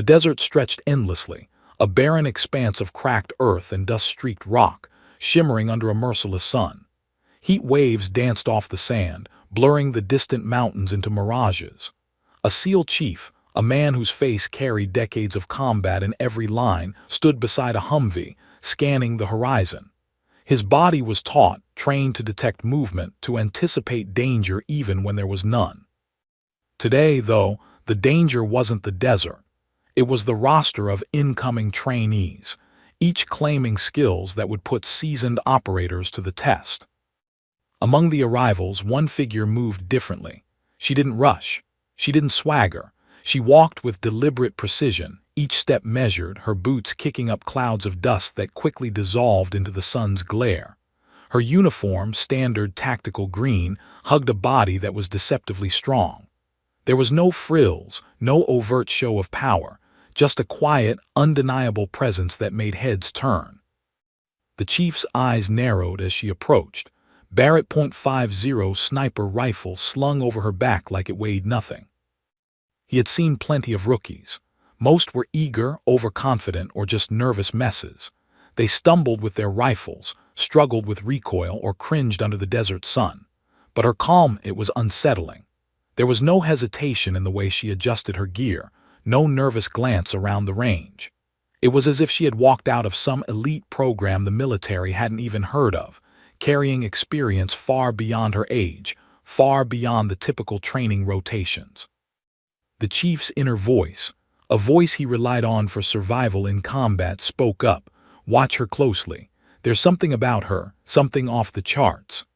The desert stretched endlessly, a barren expanse of cracked earth and dust-streaked rock, shimmering under a merciless sun. Heat waves danced off the sand, blurring the distant mountains into mirages. A SEAL chief, a man whose face carried decades of combat in every line, stood beside a Humvee, scanning the horizon. His body was taut, trained to detect movement, to anticipate danger even when there was none. Today, though, the danger wasn't the desert. It was the roster of incoming trainees, each claiming skills that would put seasoned operators to the test. Among the arrivals, one figure moved differently. She didn't rush. She didn't swagger. She walked with deliberate precision, each step measured, her boots kicking up clouds of dust that quickly dissolved into the sun's glare. Her uniform, standard tactical green, hugged a body that was deceptively strong. There was no frills, no overt show of power, just a quiet, undeniable presence that made heads turn. The chief's eyes narrowed as she approached, Barrett .50 sniper rifle slung over her back like it weighed nothing. He had seen plenty of rookies. Most were eager, overconfident, or just nervous messes. They stumbled with their rifles, struggled with recoil, or cringed under the desert sun. But her calm, it was unsettling. There was no hesitation in the way she adjusted her gear, no nervous glance around the range. It was as if she had walked out of some elite program the military hadn't even heard of, carrying experience far beyond her age, far beyond the typical training rotations. The chief's inner voice, a voice he relied on for survival in combat, spoke up. "Watch her closely. There's something about her, something off the charts."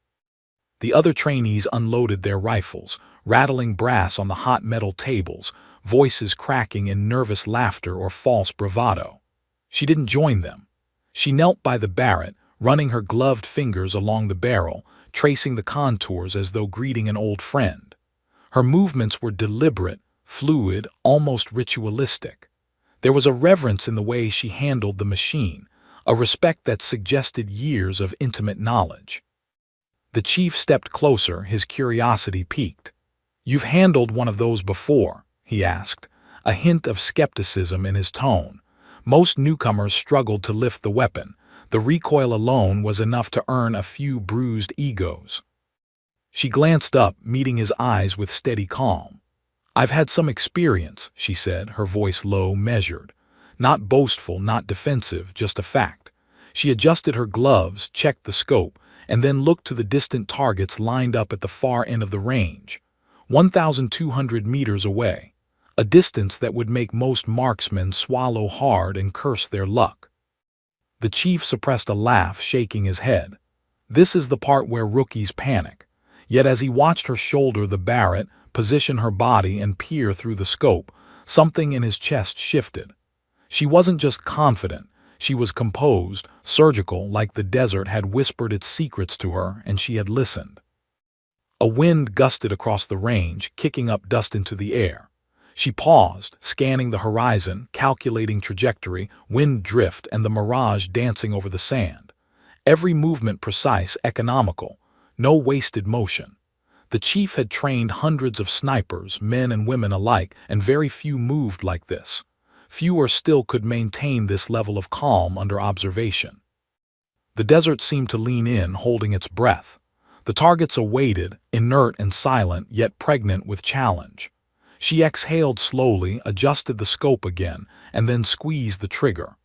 The other trainees unloaded their rifles, rattling brass on the hot metal tables, voices cracking in nervous laughter or false bravado. She didn't join them. She knelt by the Barrett, running her gloved fingers along the barrel, tracing the contours as though greeting an old friend. Her movements were deliberate, fluid, almost ritualistic. There was a reverence in the way she handled the machine, a respect that suggested years of intimate knowledge. The chief stepped closer, his curiosity piqued. "You've handled one of those before?" he asked, a hint of skepticism in his tone. Most newcomers struggled to lift the weapon. The recoil alone was enough to earn a few bruised egos. She glanced up, meeting his eyes with steady calm. "I've had some experience," she said, her voice low, measured. Not boastful, not defensive, just a fact. She adjusted her gloves, checked the scope, and then looked to the distant targets lined up at the far end of the range, 1,200 meters away, a distance that would make most marksmen swallow hard and curse their luck. The chief suppressed a laugh, shaking his head. This is the part where rookies panic. Yet as he watched her shoulder the Barrett, position her body, and peer through the scope, something in his chest shifted. She wasn't just confident. She was composed, surgical, like the desert had whispered its secrets to her and she had listened. A wind gusted across the range, kicking up dust into the air. She paused, scanning the horizon, calculating trajectory, wind drift, and the mirage dancing over the sand. Every movement precise, economical, no wasted motion. The chief had trained hundreds of snipers, men and women alike, and very few moved like this. Fewer still could maintain this level of calm under observation. The desert seemed to lean in, holding its breath. The targets awaited, inert and silent, yet pregnant with challenge. She exhaled slowly, adjusted the scope again, and then squeezed the trigger.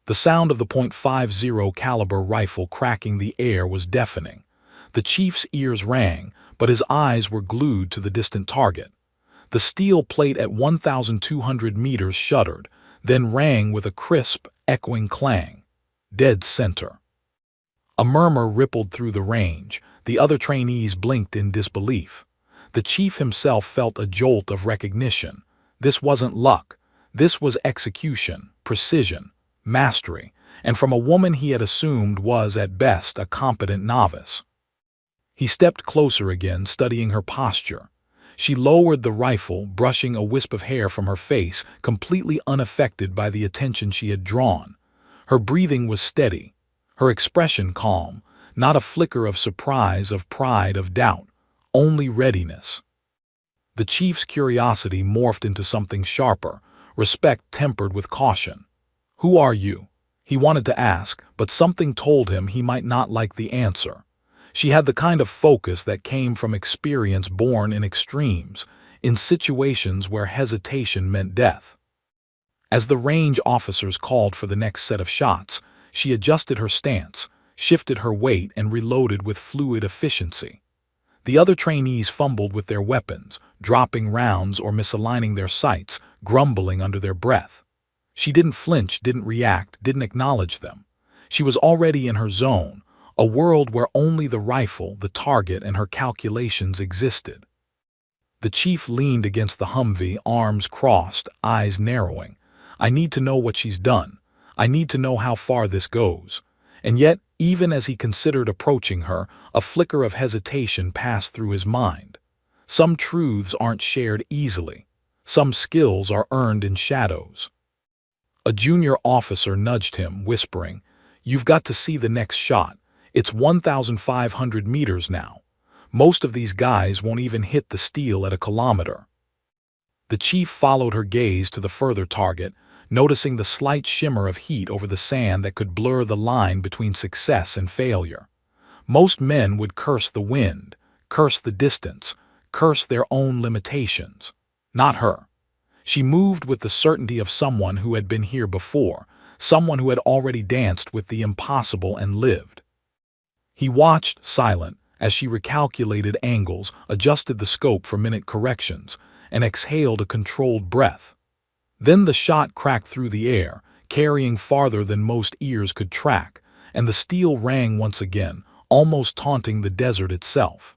The sound of the .50 caliber rifle cracking the air was deafening. The chief's ears rang, but his eyes were glued to the distant target. The steel plate at 1,200 meters shuddered, then rang with a crisp, echoing clang. Dead center. A murmur rippled through the range. The other trainees blinked in disbelief. The chief himself felt a jolt of recognition. This wasn't luck. This was execution, precision, mastery, and from a woman he had assumed was, at best, a competent novice. He stepped closer again, studying her posture. She lowered the rifle, brushing a wisp of hair from her face, completely unaffected by the attention she had drawn. Her breathing was steady, her expression calm, not a flicker of surprise, of pride, of doubt, only readiness. The chief's curiosity morphed into something sharper. respect tempered with caution. "Who are you?" he wanted to ask, but something told him he might not like the answer. She had the kind of focus that came from experience born in extremes, in situations where hesitation meant death. As the range officers called for the next set of shots, she adjusted her stance, shifted her weight, and reloaded with fluid efficiency. The other trainees fumbled with their weapons, dropping rounds or misaligning their sights, grumbling under their breath. She didn't flinch, didn't react, didn't acknowledge them. She was already in her zone, a world where only the rifle, the target, and her calculations existed. The chief leaned against the Humvee, arms crossed, eyes narrowing. "I need to know what she's done. I need to know how far this goes." And yet, even as he considered approaching her, a flicker of hesitation passed through his mind. Some truths aren't shared easily. Some skills are earned in shadows. A junior officer nudged him, whispering, "You've got to see the next shot. It's 1,500 meters now. Most of these guys won't even hit the steel at a kilometer." The chief followed her gaze to the further target, noticing the slight shimmer of heat over the sand that could blur the line between success and failure. Most men would curse the wind, curse the distance, curse their own limitations. Not her. She moved with the certainty of someone who had been here before, someone who had already danced with the impossible and lived. He watched, silent, as she recalculated angles, adjusted the scope for minute corrections, and exhaled a controlled breath. Then the shot cracked through the air, carrying farther than most ears could track, and the steel rang once again, almost taunting the desert itself.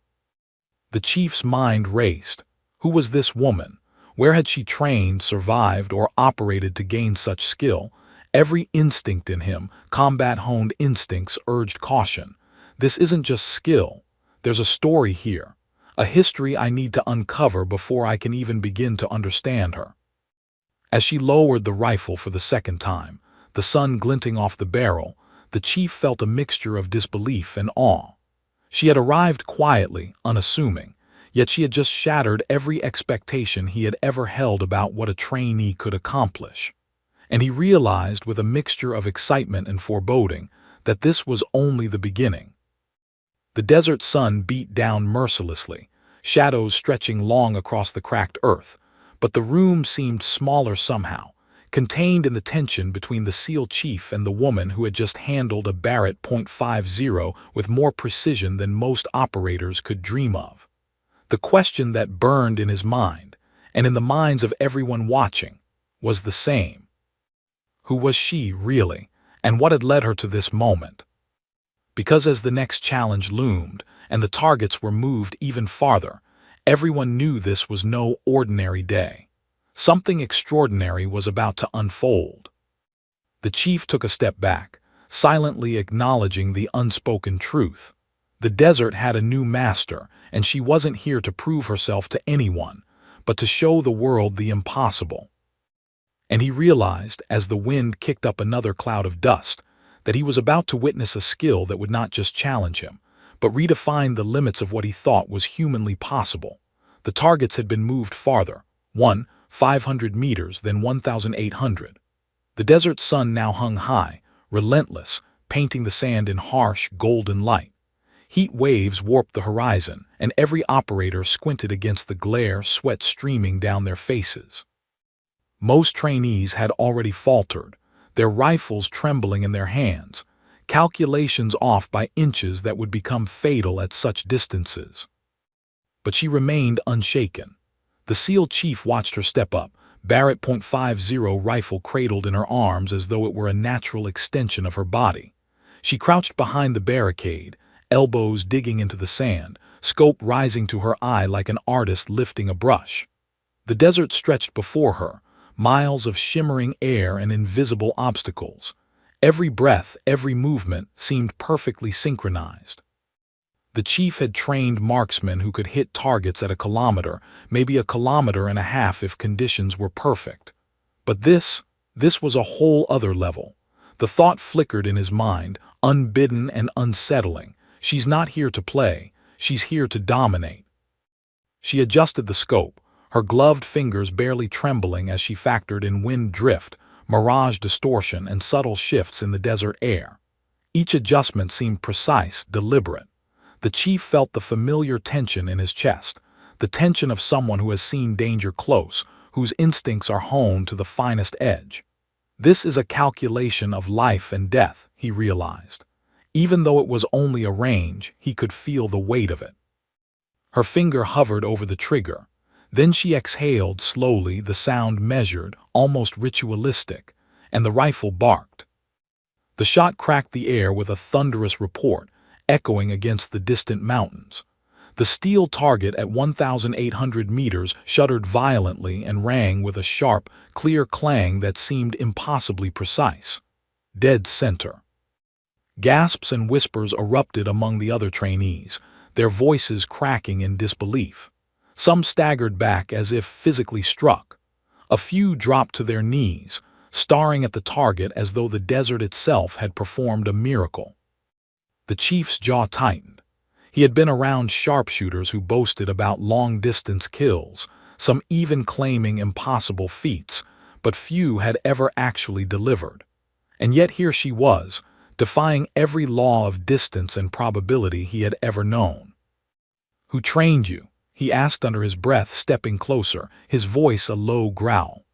The chief's mind raced. Who was this woman? Where had she trained, survived, or operated to gain such skill? Every instinct in him, combat-honed instincts, urged caution. This isn't just skill. There's a story here, a history I need to uncover before I can even begin to understand her. As she lowered the rifle for the second time, the sun glinting off the barrel, the chief felt a mixture of disbelief and awe. She had arrived quietly, unassuming, yet she had just shattered every expectation he had ever held about what a trainee could accomplish. And he realized, with a mixture of excitement and foreboding, that this was only the beginning. The desert sun beat down mercilessly, shadows stretching long across the cracked earth, but the room seemed smaller somehow, contained in the tension between the SEAL chief and the woman who had just handled a Barrett .50 with more precision than most operators could dream of. The question that burned in his mind, and in the minds of everyone watching, was the same. Who was she, really, and what had led her to this moment? Because as the next challenge loomed, and the targets were moved even farther, everyone knew this was no ordinary day. Something extraordinary was about to unfold. The chief took a step back, silently acknowledging the unspoken truth. The desert had a new master, and she wasn't here to prove herself to anyone, but to show the world the impossible. And he realized, as the wind kicked up another cloud of dust, that he was about to witness a skill that would not just challenge him, but redefine the limits of what he thought was humanly possible. The targets had been moved farther, 500 meters, then 1,800. The desert sun now hung high, relentless, painting the sand in harsh, golden light. Heat waves warped the horizon, and every operator squinted against the glare, sweat streaming down their faces. Most trainees had already faltered, their rifles trembling in their hands, calculations off by inches that would become fatal at such distances. But she remained unshaken. The SEAL chief watched her step up, Barrett .50 rifle cradled in her arms as though it were a natural extension of her body. She crouched behind the barricade, elbows digging into the sand, scope rising to her eye like an artist lifting a brush. The desert stretched before her, miles of shimmering air and invisible obstacles. Every breath, every movement seemed perfectly synchronized. The chief had trained marksmen who could hit targets at a kilometer, maybe a kilometer and a half if conditions were perfect. But this was a whole other level. The thought flickered in his mind, unbidden and unsettling. She's not here to play, she's here to dominate. She adjusted the scope, her gloved fingers barely trembling as she factored in wind drift, mirage distortion, and subtle shifts in the desert air. Each adjustment seemed precise, deliberate. The chief felt the familiar tension in his chest, the tension of someone who has seen danger close, whose instincts are honed to the finest edge. This is a calculation of life and death, he realized. Even though it was only a range, he could feel the weight of it. Her finger hovered over the trigger. Then she exhaled slowly, the sound measured, almost ritualistic, and the rifle barked. The shot cracked the air with a thunderous report, echoing against the distant mountains. The steel target at 1,800 meters shuddered violently and rang with a sharp, clear clang that seemed impossibly precise. Dead center. Gasps and whispers erupted among the other trainees, their voices cracking in disbelief. Some staggered back as if physically struck. A few dropped to their knees, staring at the target as though the desert itself had performed a miracle. The chief's jaw tightened. He had been around sharpshooters who boasted about long-distance kills, some even claiming impossible feats, but few had ever actually delivered. And yet here she was, defying every law of distance and probability he had ever known. "Who trained you?" he asked under his breath, stepping closer, his voice a low growl.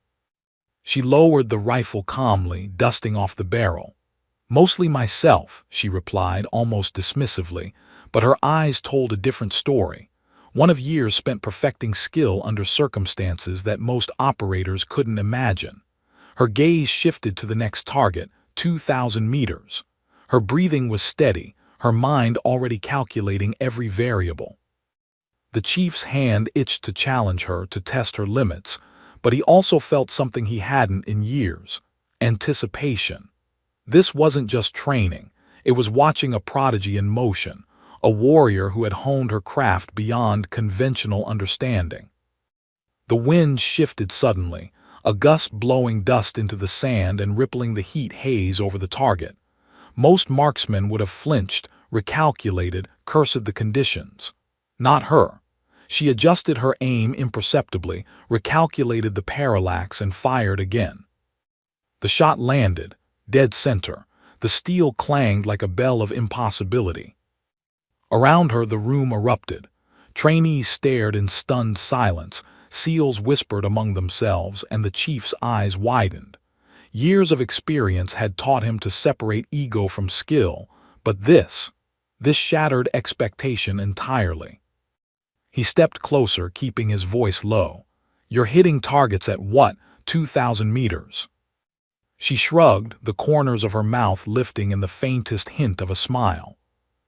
She lowered the rifle calmly, dusting off the barrel. "Mostly myself," she replied, almost dismissively, but her eyes told a different story, one of years spent perfecting skill under circumstances that most operators couldn't imagine. Her gaze shifted to the next target, 2,000 meters. Her breathing was steady, her mind already calculating every variable. The chief's hand itched to challenge her, to test her limits, but he also felt something he hadn't in years: anticipation. This wasn't just training, it was watching a prodigy in motion, a warrior who had honed her craft beyond conventional understanding. The wind shifted suddenly, a gust blowing dust into the sand and rippling the heat haze over the target. Most marksmen would have flinched, recalculated, cursed the conditions. Not her. She adjusted her aim imperceptibly, recalculated the parallax, and fired again. The shot landed, dead center. The steel clanged like a bell of impossibility. Around her the room erupted. Trainees stared in stunned silence, SEALs whispered among themselves, and the chief's eyes widened. Years of experience had taught him to separate ego from skill, but this shattered expectation entirely. He stepped closer, keeping his voice low. "You're hitting targets at what, 2,000 meters?" She shrugged, the corners of her mouth lifting in the faintest hint of a smile.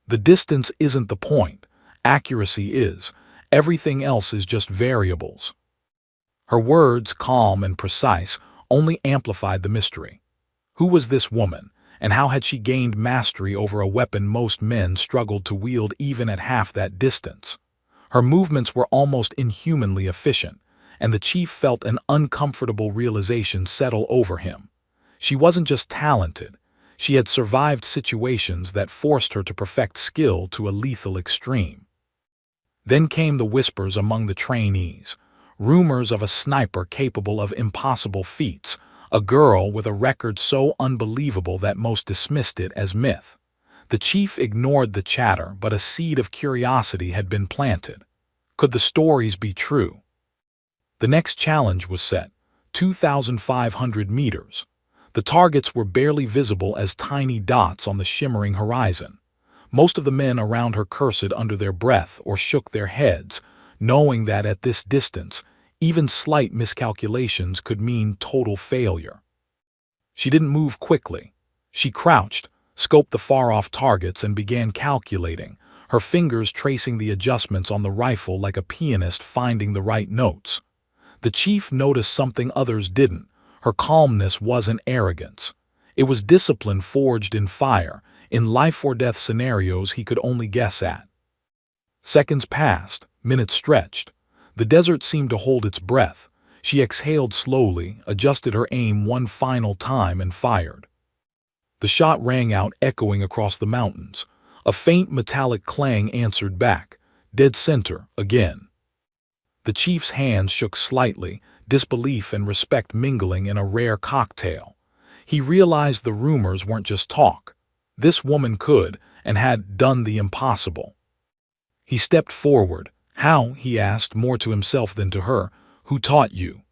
"The distance isn't the point. Accuracy is. Everything else is just variables." Her words, calm and precise, only amplified the mystery. Who was this woman, and how had she gained mastery over a weapon most men struggled to wield even at half that distance? Her movements were almost inhumanly efficient, and the chief felt an uncomfortable realization settle over him. She wasn't just talented, she had survived situations that forced her to perfect skill to a lethal extreme. Then came the whispers among the trainees, rumors of a sniper capable of impossible feats, a girl with a record so unbelievable that most dismissed it as myth. The chief ignored the chatter, but a seed of curiosity had been planted. Could the stories be true? The next challenge was set, 2,500 meters. The targets were barely visible as tiny dots on the shimmering horizon. Most of the men around her cursed under their breath or shook their heads, knowing that at this distance, even slight miscalculations could mean total failure. She didn't move quickly. She crouched, scoped the far-off targets, and began calculating, her fingers tracing the adjustments on the rifle like a pianist finding the right notes. The chief noticed something others didn't. Her calmness wasn't arrogance. It was discipline forged in fire, in life-or-death scenarios he could only guess at. Seconds passed, minutes stretched. The desert seemed to hold its breath. She exhaled slowly, adjusted her aim one final time, and fired. The shot rang out, echoing across the mountains. A faint metallic clang answered back, dead center again. The chief's hands shook slightly, disbelief and respect mingling in a rare cocktail. He realized the rumors weren't just talk. This woman could, and had, done the impossible. He stepped forward. How, he asked, more to himself than to her. Who taught you?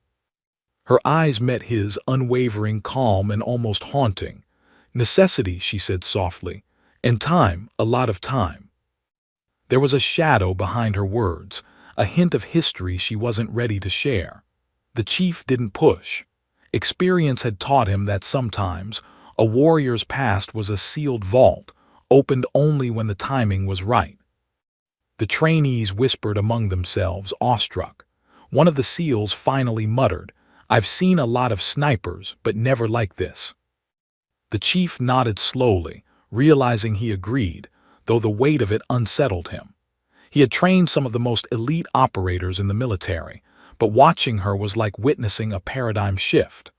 Her eyes met his, unwavering, calm, and almost haunting. Necessity, she said softly. And time, a lot of time. There was a shadow behind her words, a hint of history she wasn't ready to share. The chief didn't push. Experience had taught him that sometimes a warrior's past was a sealed vault, opened only when the timing was right. The trainees whispered among themselves, awestruck. One of the SEALs finally muttered, "I've seen a lot of snipers, but never like this." The chief nodded slowly, realizing he agreed, though the weight of it unsettled him. He had trained some of the most elite operators in the military, but watching her was like witnessing a paradigm shift.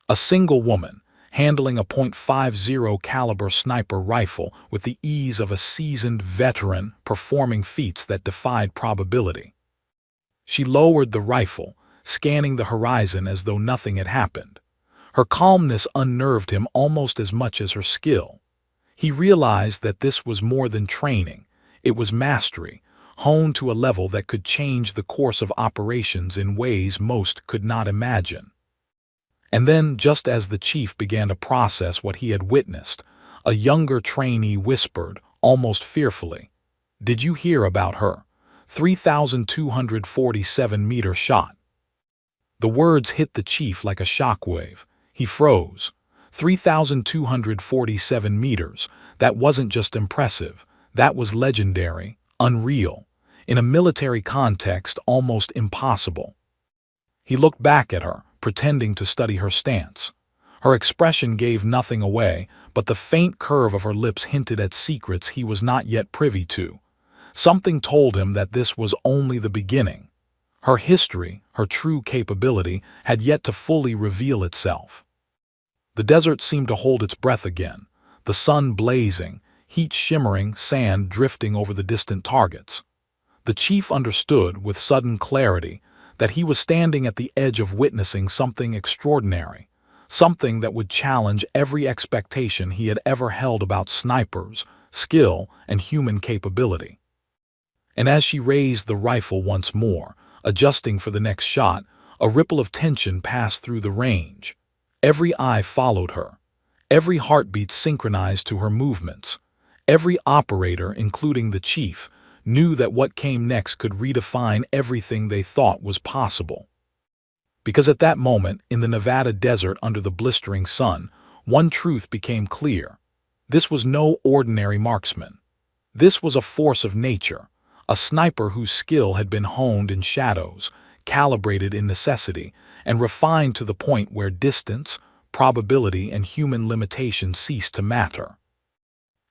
A single woman, handling a .50 caliber sniper rifle with the ease of a seasoned veteran performing feats that defied probability. She lowered the rifle, scanning the horizon as though nothing had happened. Her calmness unnerved him almost as much as her skill. He realized that this was more than training, it was mastery, honed to a level that could change the course of operations in ways most could not imagine. And then, just as the chief began to process what he had witnessed, a younger trainee whispered, almost fearfully, "Did you hear about her? 3,247-meter shot." The words hit the chief like a shockwave. He froze. 3,247 meters. That wasn't just impressive. That was legendary, unreal. In a military context, almost impossible. He looked back at her, pretending to study her stance. Her expression gave nothing away, but the faint curve of her lips hinted at secrets he was not yet privy to. Something told him that this was only the beginning. Her history, her true capability, had yet to fully reveal itself. The desert seemed to hold its breath again, the sun blazing, heat shimmering, sand drifting over the distant targets. The chief understood, with sudden clarity, that he was standing at the edge of witnessing something extraordinary, something that would challenge every expectation he had ever held about snipers, skill, and human capability. And as she raised the rifle once more, adjusting for the next shot, a ripple of tension passed through the range. Every eye followed her. Every heartbeat synchronized to her movements. Every operator, including the chief, knew that what came next could redefine everything they thought was possible. Because at that moment, in the Nevada desert under the blistering sun, one truth became clear. This was no ordinary marksman. This was a force of nature, a sniper whose skill had been honed in shadows, calibrated in necessity, and refined to the point where distance, probability, and human limitation ceased to matter.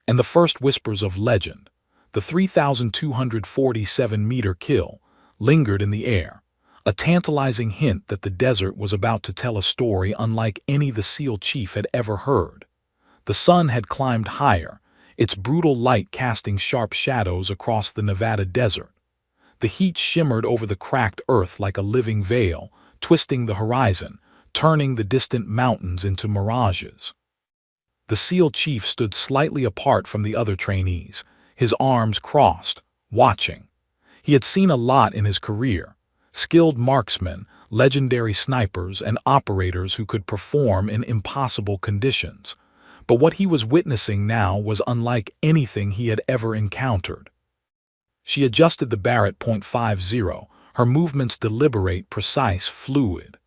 And the first whispers of legend, the 3,247-meter kill, lingered in the air, a tantalizing hint that the desert was about to tell a story unlike any the SEAL chief had ever heard. The sun had climbed higher, its brutal light casting sharp shadows across the Nevada desert. The heat shimmered over the cracked earth like a living veil, twisting the horizon, turning the distant mountains into mirages. The SEAL chief stood slightly apart from the other trainees, his arms crossed, watching. He had seen a lot in his career: skilled marksmen, legendary snipers, and operators who could perform in impossible conditions. But what he was witnessing now was unlike anything he had ever encountered. She adjusted the Barrett .50, her movements deliberate, precise, fluid.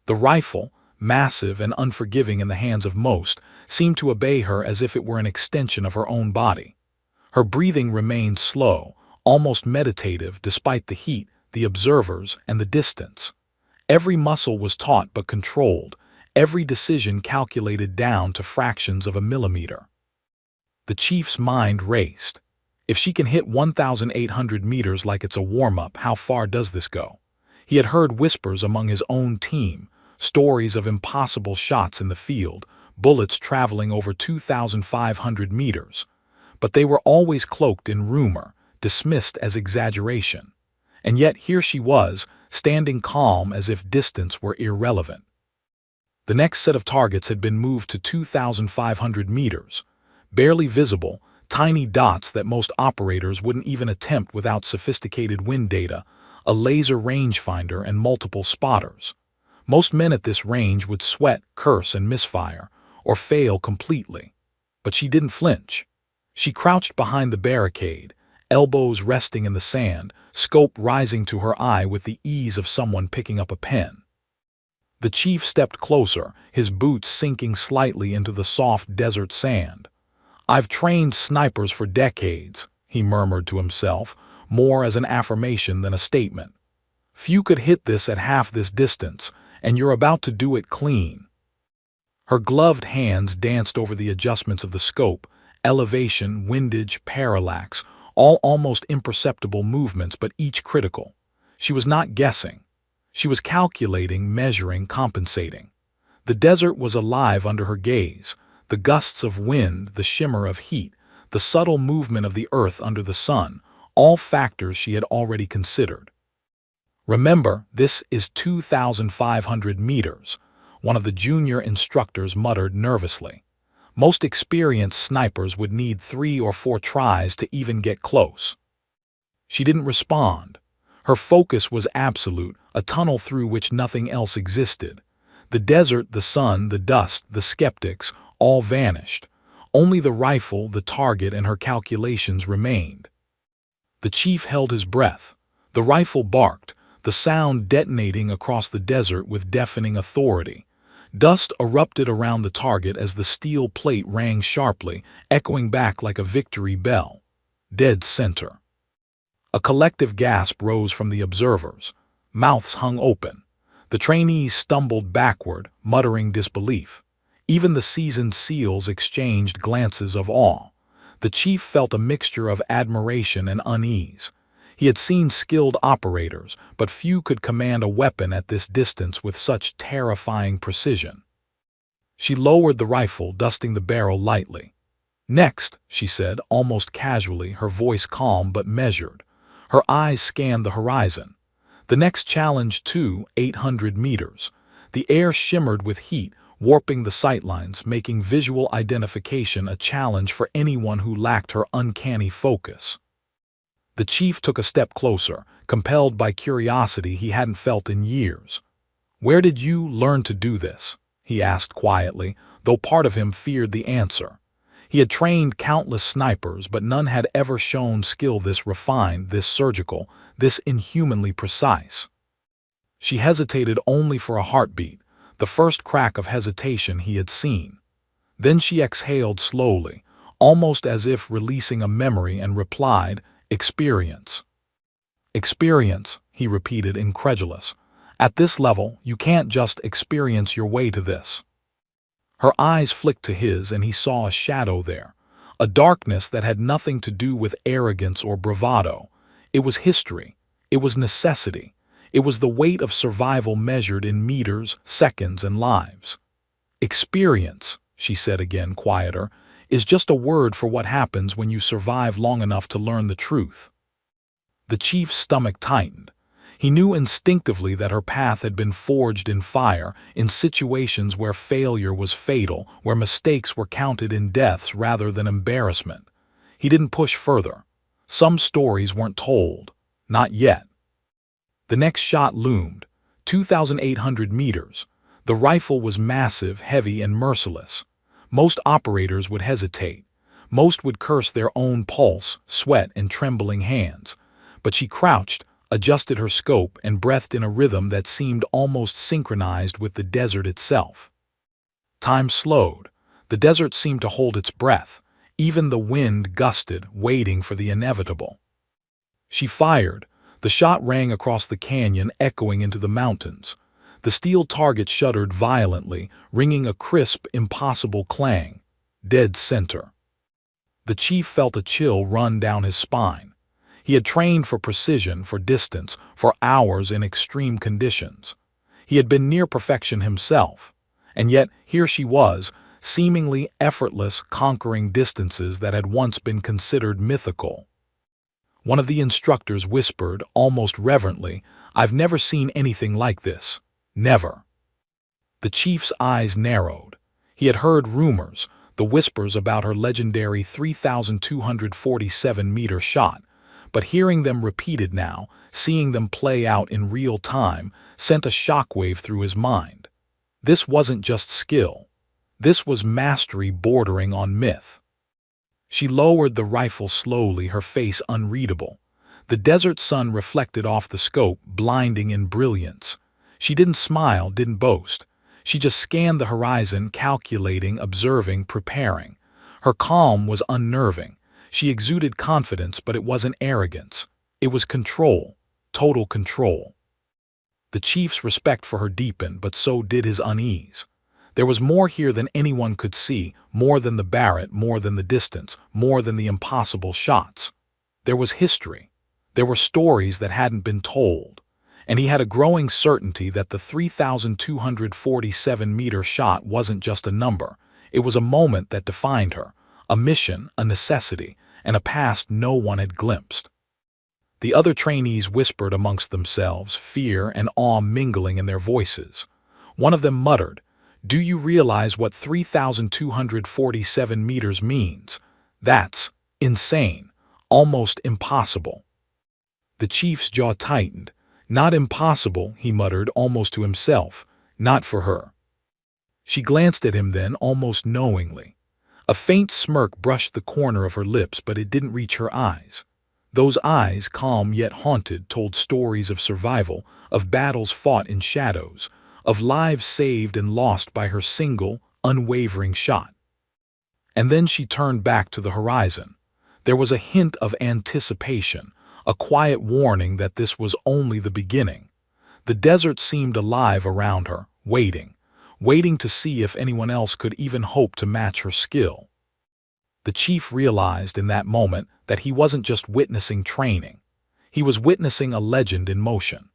The rifle, massive and unforgiving in the hands of most, seemed to obey her as if it were an extension of her own body. Her breathing remained slow, almost meditative despite the heat, the observers, and the distance. Every muscle was taut but controlled, every decision calculated down to fractions of a millimeter. The chief's mind raced. If she can hit 1,800 meters like it's a warm-up, how far does this go? He had heard whispers among his own team, stories of impossible shots in the field, bullets traveling over 2,500 meters. But they were always cloaked in rumor, dismissed as exaggeration. And yet here she was, standing calm as if distance were irrelevant. The next set of targets had been moved to 2,500 meters, barely visible, tiny dots that most operators wouldn't even attempt without sophisticated wind data, a laser rangefinder, and multiple spotters. Most men at this range would sweat, curse, and misfire, or fail completely. But she didn't flinch. She crouched behind the barricade, elbows resting in the sand, scope rising to her eye with the ease of someone picking up a pen. The chief stepped closer, his boots sinking slightly into the soft desert sand. "I've trained snipers for decades," he murmured to himself, more as an affirmation than a statement. "Few could hit this at half this distance, and you're about to do it clean." Her gloved hands danced over the adjustments of the scope, elevation, windage, parallax, all almost imperceptible movements, but each critical. She was not guessing. She was calculating, measuring, compensating. The desert was alive under her gaze, the gusts of wind, the shimmer of heat, the subtle movement of the earth under the sun, all factors she had already considered. "Remember, this is 2,500 meters, one of the junior instructors muttered nervously. Most experienced snipers would need 3 or 4 tries to even get close. She didn't respond. Her focus was absolute, a tunnel through which nothing else existed. The desert, the sun, the dust, the skeptics, all vanished. Only the rifle, the target, and her calculations remained. The chief held his breath. The rifle barked, the sound detonating across the desert with deafening authority. Dust erupted around the target as the steel plate rang sharply, echoing back like a victory bell. Dead center. A collective gasp rose from the observers. Mouths hung open. The trainees stumbled backward, muttering disbelief. Even the seasoned SEALs exchanged glances of awe. The chief felt a mixture of admiration and unease. He had seen skilled operators, but few could command a weapon at this distance with such terrifying precision. She lowered the rifle, dusting the barrel lightly. "Next," she said, almost casually, her voice calm but measured. Her eyes scanned the horizon. The next challenge, too, 800 meters. The air shimmered with heat, warping the sightlines, making visual identification a challenge for anyone who lacked her uncanny focus. The chief took a step closer, compelled by curiosity he hadn't felt in years. "Where did you learn to do this?" he asked quietly, though part of him feared the answer. He had trained countless snipers, but none had ever shown skill this refined, this surgical, this inhumanly precise. She hesitated only for a heartbeat, the first crack of hesitation he had seen. Then she exhaled slowly, almost as if releasing a memory, and replied, "Experience." "Experience," he repeated, incredulous. "At this level, you can't just experience your way to this." Her eyes flicked to his, and he saw a shadow there, a darkness that had nothing to do with arrogance or bravado. It was history. It was necessity. It was the weight of survival measured in meters, seconds, and lives. "Experience," she said again, quieter, "is just a word for what happens when you survive long enough to learn the truth." The chief's stomach tightened. He knew instinctively that her path had been forged in fire, in situations where failure was fatal, where mistakes were counted in deaths rather than embarrassment. He didn't push further. Some stories weren't told. Not yet. The next shot loomed. 2,800 meters. The rifle was massive, heavy, and merciless. Most operators would hesitate. Most would curse their own pulse, sweat, and trembling hands. But she crouched, adjusted her scope, and breathed in a rhythm that seemed almost synchronized with the desert itself. Time slowed. The desert seemed to hold its breath. Even the wind gusted, waiting for the inevitable. She fired. The shot rang across the canyon, echoing into the mountains. The steel target shuddered violently, ringing a crisp, impossible clang. Dead center. The chief felt a chill run down his spine. He had trained for precision, for distance, for hours in extreme conditions. He had been near perfection himself. And yet, here she was, seemingly effortless, conquering distances that had once been considered mythical. One of the instructors whispered, almost reverently, "I've never seen anything like this. Never." The chief's eyes narrowed. He had heard rumors, the whispers about her legendary 3,247-meter shot, but hearing them repeated now, seeing them play out in real time, sent a shockwave through his mind. This wasn't just skill. This was mastery bordering on myth. She lowered the rifle slowly, her face unreadable. The desert sun reflected off the scope, blinding in brilliance. She didn't smile, didn't boast. She just scanned the horizon, calculating, observing, preparing. Her calm was unnerving. She exuded confidence, but it wasn't arrogance. It was control, total control. The chief's respect for her deepened, but so did his unease. There was more here than anyone could see, more than the Barrett, more than the distance, more than the impossible shots. There was history. There were stories that hadn't been told. And he had a growing certainty that the 3,247-meter shot wasn't just a number. It was a moment that defined her, a mission, a necessity, and a past no one had glimpsed. The other trainees whispered amongst themselves, fear and awe mingling in their voices. One of them muttered, "Do you realize what 3,247 meters means? That's insane, almost impossible." The chief's jaw tightened. "Not impossible," he muttered almost to himself, "not for her." She glanced at him then, almost knowingly. A faint smirk brushed the corner of her lips, but it didn't reach her eyes. Those eyes, calm yet haunted, told stories of survival, of battles fought in shadows, of lives saved and lost by her single, unwavering shot. And then she turned back to the horizon. There was a hint of anticipation, a quiet warning that this was only the beginning. The desert seemed alive around her, waiting to see if anyone else could even hope to match her skill. The chief realized in that moment that he wasn't just witnessing training. He was witnessing a legend in motion.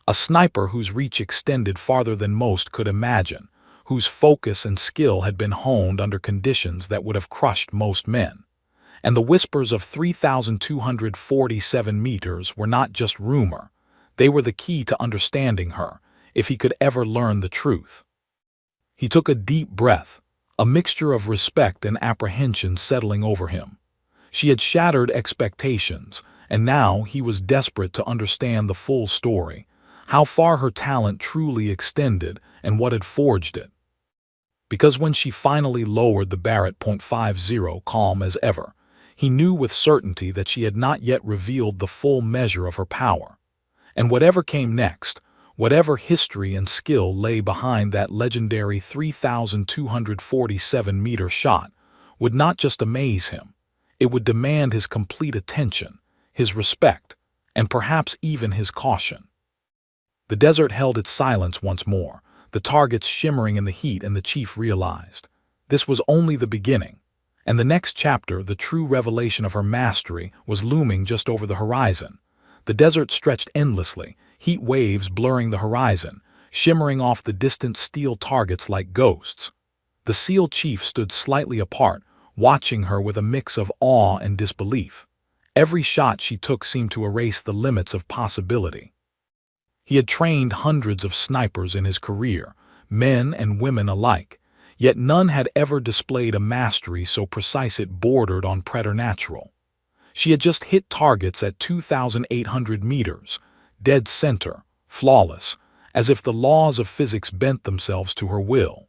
A sniper whose reach extended farther than most could imagine, whose focus and skill had been honed under conditions that would have crushed most men. And the whispers of 3,247 meters were not just rumor. They were the key to understanding her, if he could ever learn the truth. He took a deep breath, a mixture of respect and apprehension settling over him. She had shattered expectations, and now he was desperate to understand the full story, how far her talent truly extended and what had forged it. Because when she finally lowered the Barrett .50, calm as ever, he knew with certainty that she had not yet revealed the full measure of her power. And whatever came next, whatever history and skill lay behind that legendary 3,247-meter shot, would not just amaze him. It would demand his complete attention, his respect, and perhaps even his caution. The desert held its silence once more, the targets shimmering in the heat, and the chief realized this was only the beginning. And the next chapter, the true revelation of her mastery, was looming just over the horizon. The desert stretched endlessly, heat waves blurring the horizon, shimmering off the distant steel targets like ghosts. The SEAL chief stood slightly apart, watching her with a mix of awe and disbelief. Every shot she took seemed to erase the limits of possibility. He had trained hundreds of snipers in his career, men and women alike, yet none had ever displayed a mastery so precise it bordered on preternatural. She had just hit targets at 2,800 meters, dead center, flawless, as if the laws of physics bent themselves to her will.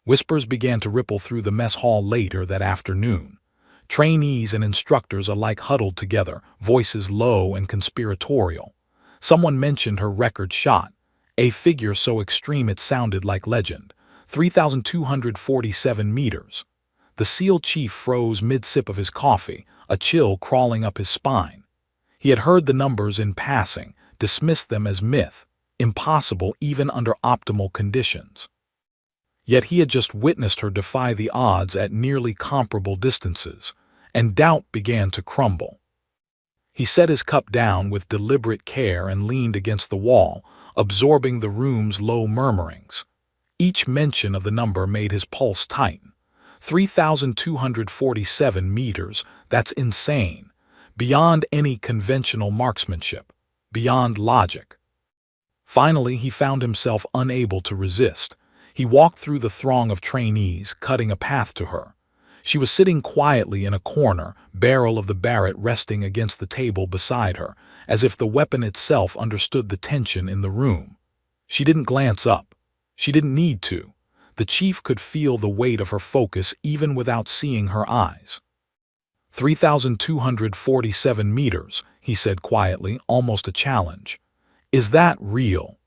Whispers began to ripple through the mess hall later that afternoon. Trainees and instructors alike huddled together, voices low and conspiratorial. Someone mentioned her record shot, a figure so extreme it sounded like legend, 3,247 meters. The SEAL chief froze mid-sip of his coffee, a chill crawling up his spine. He had heard the numbers in passing, dismissed them as myth, impossible even under optimal conditions. Yet he had just witnessed her defy the odds at nearly comparable distances, and doubt began to crumble. He set his cup down with deliberate care and leaned against the wall, absorbing the room's low murmurings. Each mention of the number made his pulse tighten. 3,247 meters, that's insane. beyond any conventional marksmanship, beyond logic. Finally, he found himself unable to resist. He walked through the throng of trainees, cutting a path to her. She was sitting quietly in a corner, barrel of the Barrett resting against the table beside her, as if the weapon itself understood the tension in the room. She didn't glance up. She didn't need to. The chief could feel the weight of her focus even without seeing her eyes. 3,247 meters, he said quietly, almost a challenge. Is that real?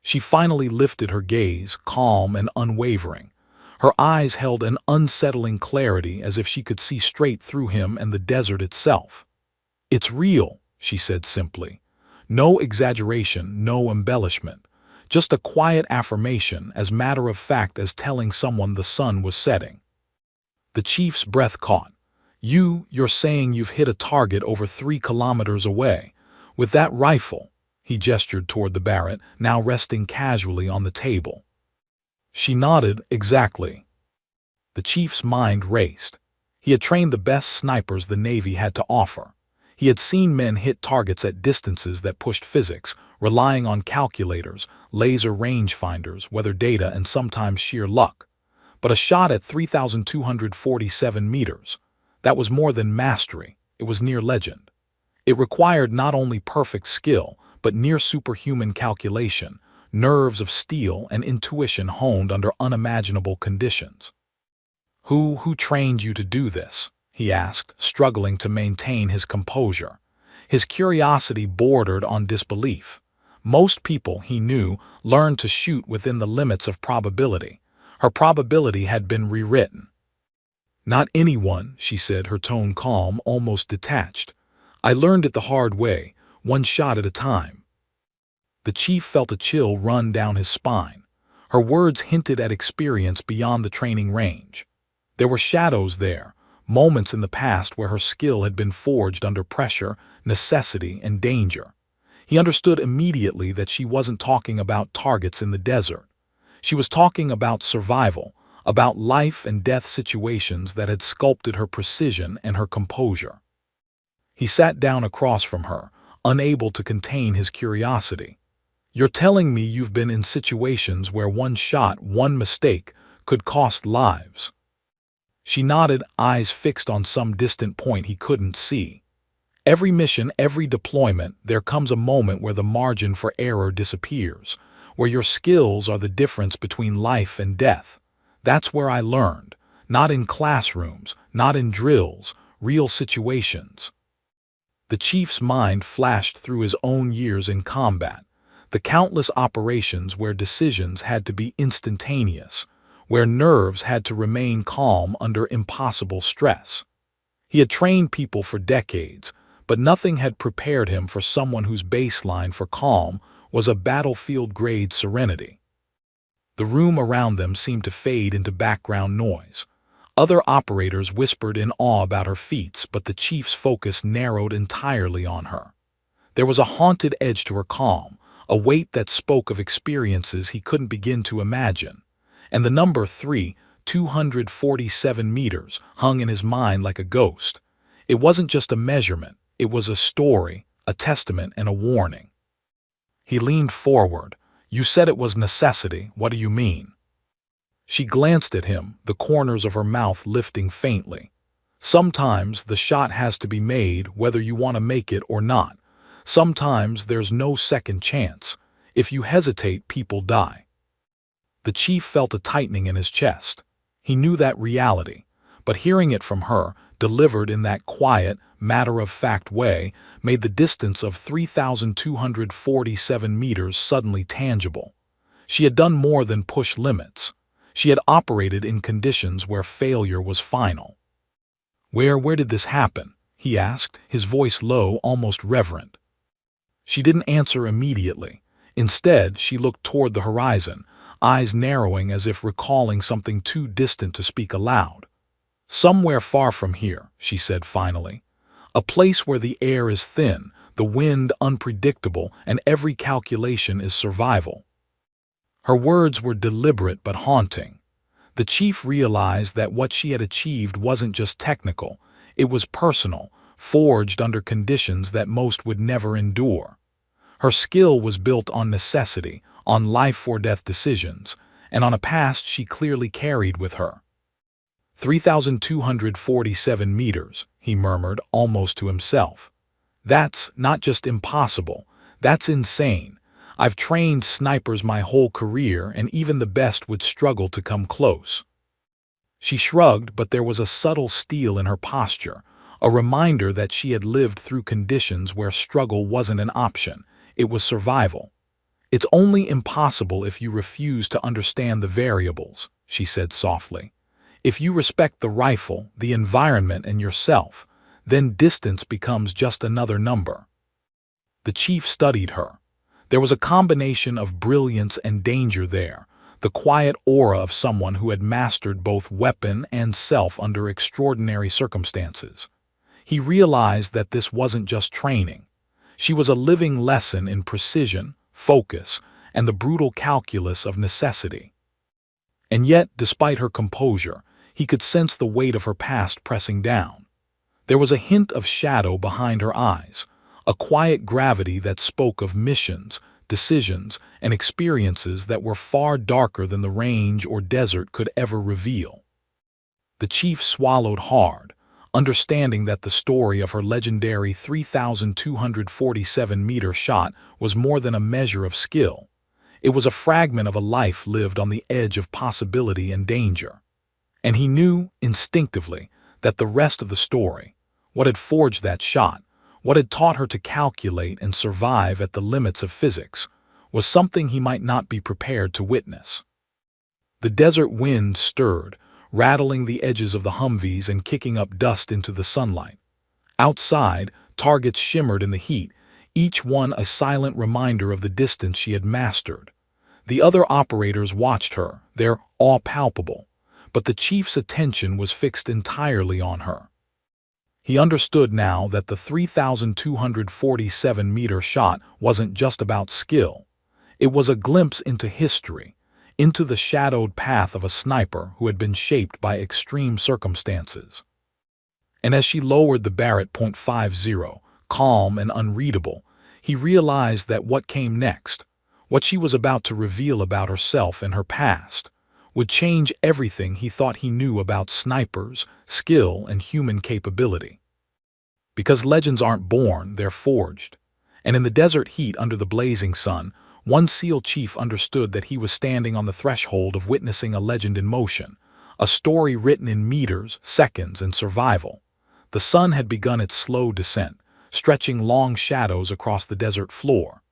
She finally lifted her gaze, calm and unwavering. Her eyes held an unsettling clarity as if she could see straight through him and the desert itself. It's real, she said simply. No exaggeration, no embellishment. Just a quiet affirmation, as matter of fact as telling someone the sun was setting. The chief's breath caught. You're saying you've hit a target over 3 kilometers away. With that rifle, he gestured toward the Barrett, now resting casually on the table. She nodded. Exactly. The chief's mind raced. He had trained the best snipers the Navy had to offer. He had seen men hit targets at distances that pushed physics, relying on calculators, laser rangefinders, weather data, and sometimes sheer luck. But a shot at 3,247 meters, that was more than mastery, it was near legend. It required not only perfect skill, but near superhuman calculation, nerves of steel and intuition honed under unimaginable conditions. Who trained you to do this? He asked, struggling to maintain his composure. His curiosity bordered on disbelief. Most people, he knew, learned to shoot within the limits of probability. Her probability had been rewritten. Not anyone, she said, her tone calm, almost detached. I learned it the hard way, one shot at a time. The chief felt a chill run down his spine. Her words hinted at experience beyond the training range. There were shadows there, moments in the past where her skill had been forged under pressure, necessity, and danger. He understood immediately that she wasn't talking about targets in the desert. She was talking about survival, about life and death situations that had sculpted her precision and her composure. He sat down across from her, unable to contain his curiosity. You're telling me you've been in situations where one shot, one mistake, could cost lives? She nodded, eyes fixed on some distant point he couldn't see. Every mission, every deployment, there comes a moment where the margin for error disappears, where your skills are the difference between life and death. That's where I learned, not in classrooms, not in drills, real situations. The chief's mind flashed through his own years in combat, the countless operations where decisions had to be instantaneous, where nerves had to remain calm under impossible stress. He had trained people for decades, but nothing had prepared him for someone whose baseline for calm was a battlefield-grade serenity. The room around them seemed to fade into background noise. Other operators whispered in awe about her feats, but the chief's focus narrowed entirely on her. There was a haunted edge to her calm, a weight that spoke of experiences he couldn't begin to imagine. And the number 247 meters, hung in his mind like a ghost. It wasn't just a measurement, it was a story, a testament, and a warning. He leaned forward. You said it was necessity, what do you mean? She glanced at him, the corners of her mouth lifting faintly. Sometimes the shot has to be made whether you want to make it or not. Sometimes there's no second chance. If you hesitate, people die. The chief felt a tightening in his chest. He knew that reality, but hearing it from her, delivered in that quiet, matter-of-fact way, made the distance of 3,247 meters suddenly tangible. She had done more than push limits. She had operated in conditions where failure was final. Where did this happen? He asked, his voice low, almost reverent. She didn't answer immediately. Instead, she looked toward the horizon, eyes narrowing as if recalling something too distant to speak aloud. Somewhere far from here, she said finally. A place where the air is thin, the wind unpredictable, and every calculation is survival. Her words were deliberate but haunting. The chief realized that what she had achieved wasn't just technical, it was personal, forged under conditions that most would never endure. Her skill was built on necessity, on life-or-death decisions, and on a past she clearly carried with her. 3,247 meters, he murmured almost to himself. That's not just impossible, that's insane. I've trained snipers my whole career, and even the best would struggle to come close. She shrugged, but there was a subtle steel in her posture, a reminder that she had lived through conditions where struggle wasn't an option, it was survival. It's only impossible if you refuse to understand the variables, she said softly. If you respect the rifle, the environment, and yourself, then distance becomes just another number. The chief studied her. There was a combination of brilliance and danger there, the quiet aura of someone who had mastered both weapon and self under extraordinary circumstances. He realized that this wasn't just training. She was a living lesson in precision, focus, and the brutal calculus of necessity. And yet, despite her composure, he could sense the weight of her past pressing down. There was a hint of shadow behind her eyes, a quiet gravity that spoke of missions, decisions, and experiences that were far darker than the range or desert could ever reveal. The chief swallowed hard, understanding that the story of her legendary 3,247-meter shot was more than a measure of skill. It was a fragment of a life lived on the edge of possibility and danger. And he knew, instinctively, that the rest of the story, what had forged that shot, what had taught her to calculate and survive at the limits of physics, was something he might not be prepared to witness. The desert wind stirred, rattling the edges of the Humvees and kicking up dust into the sunlight. Outside, targets shimmered in the heat, each one a silent reminder of the distance she had mastered. The other operators watched her, their awe palpable, but the chief's attention was fixed entirely on her. He understood now that the 3,247-meter shot wasn't just about skill. It was a glimpse into history, into the shadowed path of a sniper who had been shaped by extreme circumstances. And as she lowered the Barrett .50, calm and unreadable, he realized that what came next, what she was about to reveal about herself and her past, would change everything he thought he knew about snipers, skill, and human capability. Because legends aren't born, they're forged. And in the desert heat under the blazing sun, one SEAL chief understood that he was standing on the threshold of witnessing a legend in motion, a story written in meters, seconds, and survival. The sun had begun its slow descent, stretching long shadows across the desert floor.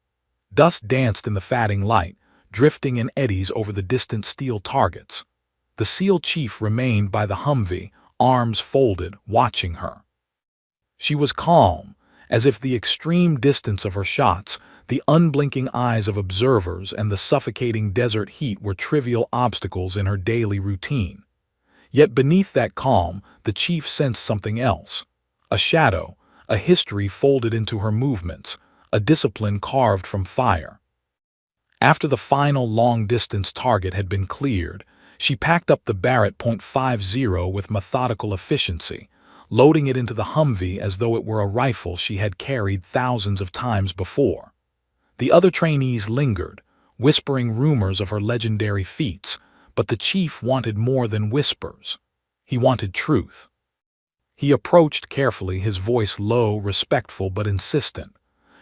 Dust danced in the fading light, drifting in eddies over the distant steel targets. The SEAL chief remained by the Humvee, arms folded, watching her. She was calm, as if the extreme distance of her shots, the unblinking eyes of observers, and the suffocating desert heat were trivial obstacles in her daily routine. Yet beneath that calm, the chief sensed something else. A shadow, a history folded into her movements, a discipline carved from fire. After the final long-distance target had been cleared, she packed up the Barrett .50 with methodical efficiency, loading it into the Humvee as though it were a rifle she had carried thousands of times before. The other trainees lingered, whispering rumors of her legendary feats, but the chief wanted more than whispers. He wanted truth. He approached carefully, his voice low, respectful, but insistent.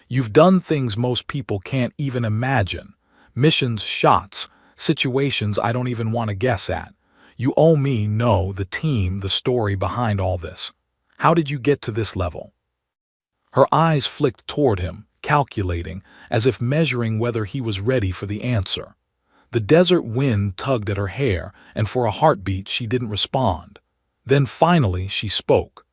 "You've done things most people can't even imagine. Missions, shots, situations I don't even want to guess at. You owe me, the team, the story behind all this. How did you get to this level?" Her eyes flicked toward him, calculating, as if measuring whether he was ready for the answer. The desert wind tugged at her hair, and for a heartbeat she didn't respond. Then finally she spoke.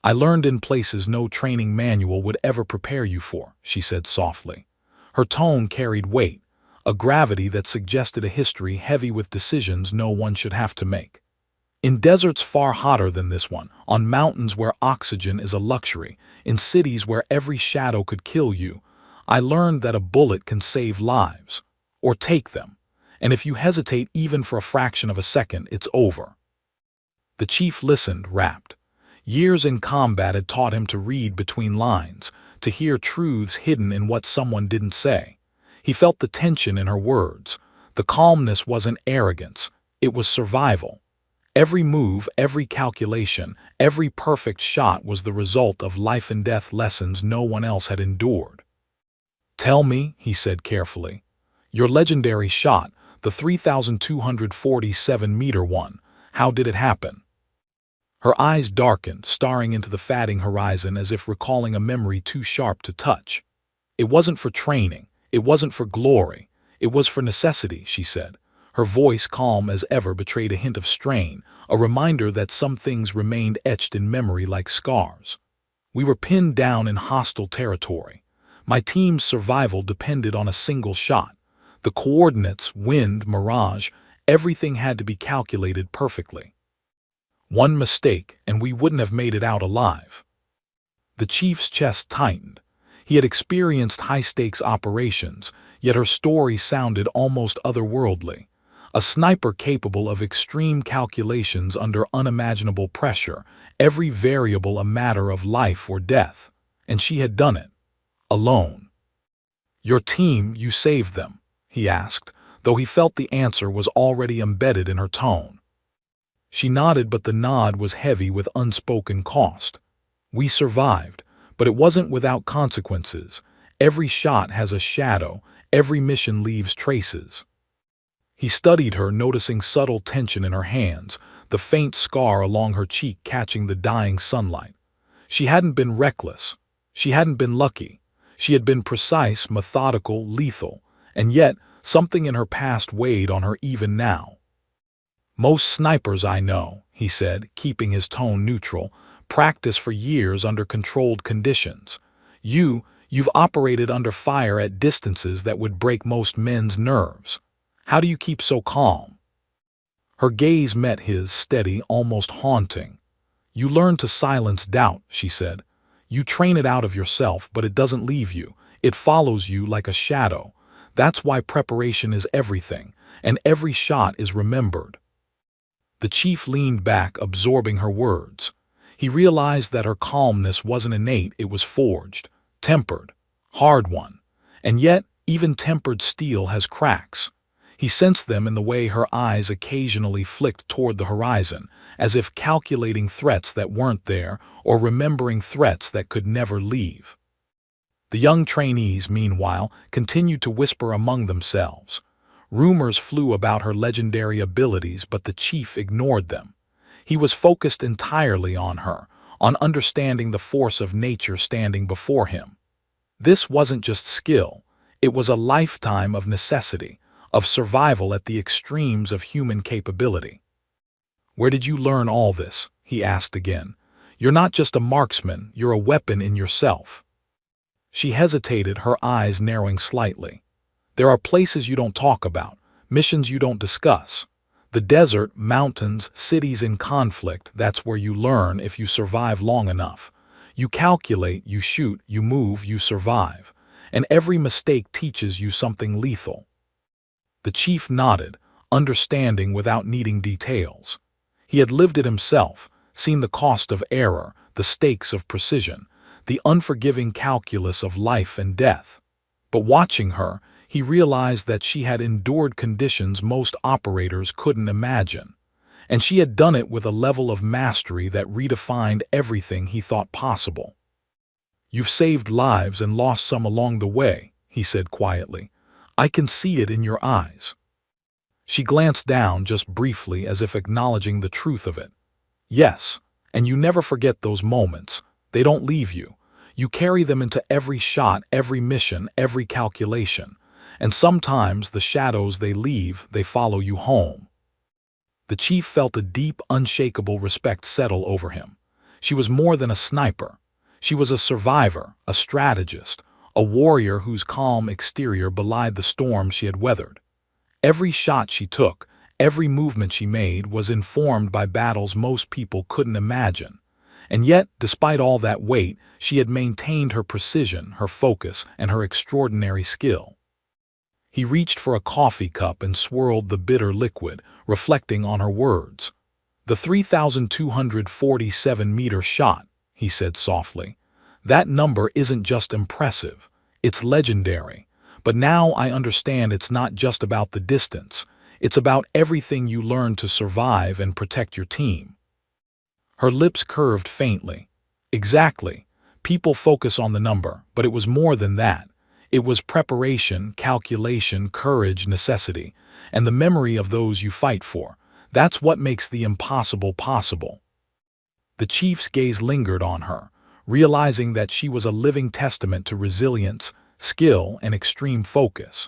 "I learned in places no training manual would ever prepare you for," she said softly. Her tone carried weight, a gravity that suggested a history heavy with decisions no one should have to make. In deserts far hotter than this one, on mountains where oxygen is a luxury, in cities where every shadow could kill you, I learned that a bullet can save lives, or take them, and if you hesitate even for a fraction of a second, it's over. The chief listened, rapt. Years in combat had taught him to read between lines, to hear truths hidden in what someone didn't say. He felt the tension in her words. The calmness wasn't arrogance, it was survival. Every move, every calculation, every perfect shot was the result of life-and-death lessons no one else had endured. "Tell me," he said carefully, "your legendary shot, the 3,247-meter one, how did it happen?" Her eyes darkened, staring into the fading horizon as if recalling a memory too sharp to touch. "It wasn't for training. It wasn't for glory. It was for necessity," she said. Her voice, calm as ever, betrayed a hint of strain, a reminder that some things remained etched in memory like scars. "We were pinned down in hostile territory. My team's survival depended on a single shot. The coordinates, wind, mirage, everything had to be calculated perfectly. One mistake, and we wouldn't have made it out alive." The chief's chest tightened. He had experienced high-stakes operations, yet her story sounded almost otherworldly. A sniper capable of extreme calculations under unimaginable pressure, every variable a matter of life or death. And she had done it. Alone. "Your team, you saved them?" he asked, though he felt the answer was already embedded in her tone. She nodded, but the nod was heavy with unspoken cost. "We survived, but it wasn't without consequences. Every shot has a shadow, every mission leaves traces." He studied her, noticing subtle tension in her hands, the faint scar along her cheek catching the dying sunlight. She hadn't been reckless. She hadn't been lucky. She had been precise, methodical, lethal, and yet something in her past weighed on her even now. "Most snipers I know," he said, keeping his tone neutral, "practice for years under controlled conditions. You've operated under fire at distances that would break most men's nerves. How do you keep so calm?" Her gaze met his, steady, almost haunting. "You learn to silence doubt," she said. "You train it out of yourself, but it doesn't leave you. It follows you like a shadow. That's why preparation is everything, and every shot is remembered." The chief leaned back, absorbing her words. He realized that her calmness wasn't innate, it was forged, tempered, hard-won. And yet, even tempered steel has cracks. He sensed them in the way her eyes occasionally flicked toward the horizon, as if calculating threats that weren't there or remembering threats that could never leave. The young trainees, meanwhile, continued to whisper among themselves. Rumors flew about her legendary abilities, but the chief ignored them. He was focused entirely on her, on understanding the force of nature standing before him. This wasn't just skill, it was a lifetime of necessity, of survival at the extremes of human capability. "Where did you learn all this?" he asked again. "You're not just a marksman, you're a weapon in yourself." She hesitated, her eyes narrowing slightly. "There are places you don't talk about, missions you don't discuss. The desert, mountains, cities in conflict, that's where you learn if you survive long enough. You calculate, you shoot, you move, you survive. And every mistake teaches you something lethal." The chief nodded, understanding without needing details. He had lived it himself, seen the cost of error, the stakes of precision, the unforgiving calculus of life and death. But watching her, he realized that she had endured conditions most operators couldn't imagine. And she had done it with a level of mastery that redefined everything he thought possible. "You've saved lives and lost some along the way," he said quietly. "I can see it in your eyes." She glanced down just briefly as if acknowledging the truth of it. "Yes, and you never forget those moments. They don't leave you. You carry them into every shot, every mission, every calculation. And sometimes the shadows they leave, they follow you home." The chief felt a deep, unshakable respect settle over him. She was more than a sniper. She was a survivor, a strategist, a warrior whose calm exterior belied the storm she had weathered. Every shot she took, every movement she made was informed by battles most people couldn't imagine. And yet, despite all that weight, she had maintained her precision, her focus, and her extraordinary skill. He reached for a coffee cup and swirled the bitter liquid, reflecting on her words. "The 3,247-meter shot," he said softly. "That number isn't just impressive, it's legendary. But now I understand it's not just about the distance. It's about everything you learned to survive and protect your team." Her lips curved faintly. "Exactly. People focus on the number, but it was more than that. It was preparation, calculation, courage, necessity, and the memory of those you fight for. That's what makes the impossible possible." The chief's gaze lingered on her, realizing that she was a living testament to resilience, skill, and extreme focus.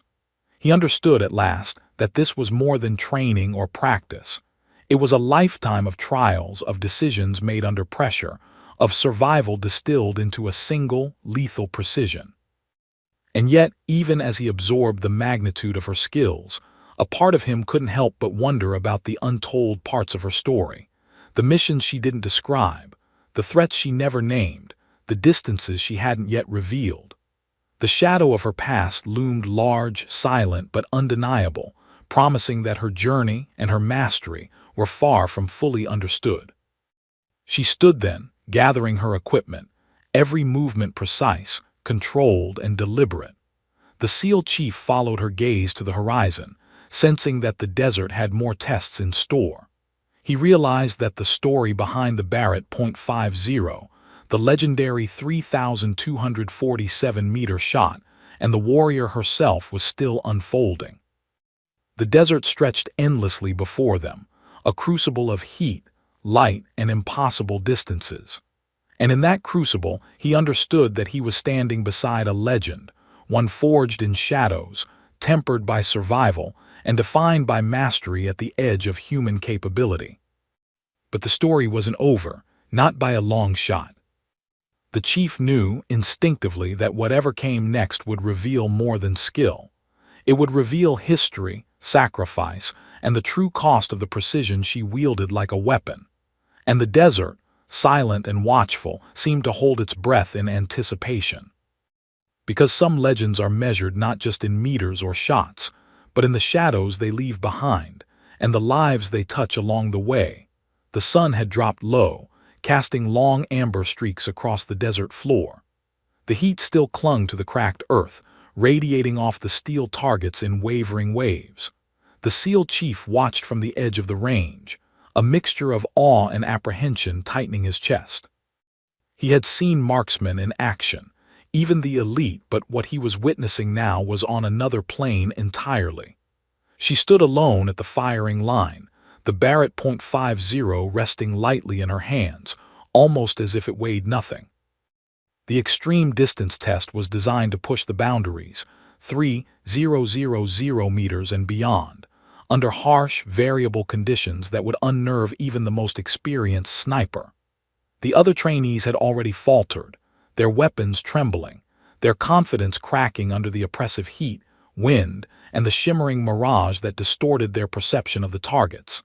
He understood at last that this was more than training or practice. It was a lifetime of trials, of decisions made under pressure, of survival distilled into a single, lethal precision. And yet, even as he absorbed the magnitude of her skills, a part of him couldn't help but wonder about the untold parts of her story. The missions she didn't describe, the threats she never named, the distances she hadn't yet revealed. The shadow of her past loomed large, silent, but undeniable, promising that her journey and her mastery were far from fully understood. She stood then, gathering her equipment, every movement precise, controlled, and deliberate. The SEAL chief followed her gaze to the horizon, sensing that the desert had more tests in store. He realized that the story behind the Barrett .50, the legendary 3,247-meter shot, and the warrior herself was still unfolding. The desert stretched endlessly before them, a crucible of heat, light, and impossible distances. And in that crucible, he understood that he was standing beside a legend, one forged in shadows, tempered by survival, and defined by mastery at the edge of human capability. But the story wasn't over, not by a long shot. The chief knew, instinctively, that whatever came next would reveal more than skill. It would reveal history, sacrifice, and the true cost of the precision she wielded like a weapon. And the desert, silent and watchful, seemed to hold its breath in anticipation. Because some legends are measured not just in meters or shots, but in the shadows they leave behind, and the lives they touch along the way. The sun had dropped low, casting long amber streaks across the desert floor. The heat still clung to the cracked earth, radiating off the steel targets in wavering waves. The SEAL chief watched from the edge of the range, a mixture of awe and apprehension tightening his chest. He had seen marksmen in action, even the elite, but what he was witnessing now was on another plane entirely. She stood alone at the firing line, the Barrett .50 resting lightly in her hands, almost as if it weighed nothing. The extreme distance test was designed to push the boundaries, 3,000 meters and beyond, under harsh, variable conditions that would unnerve even the most experienced sniper. The other trainees had already faltered, their weapons trembling, their confidence cracking under the oppressive heat, wind, and the shimmering mirage that distorted their perception of the targets.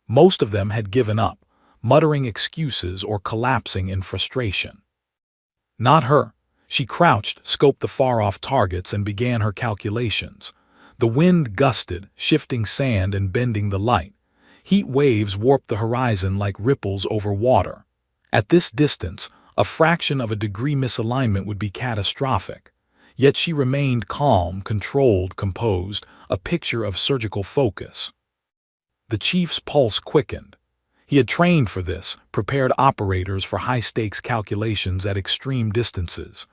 Most of them had given up, muttering excuses or collapsing in frustration. Not her. She crouched, scoped the far-off targets, and began her calculations. The wind gusted, shifting sand and bending the light. Heat waves warped the horizon like ripples over water. At this distance, a fraction of a degree misalignment would be catastrophic. Yet she remained calm, controlled, composed, a picture of surgical focus. The chief's pulse quickened. He had trained for this, prepared operators for high-stakes calculations at extreme distances.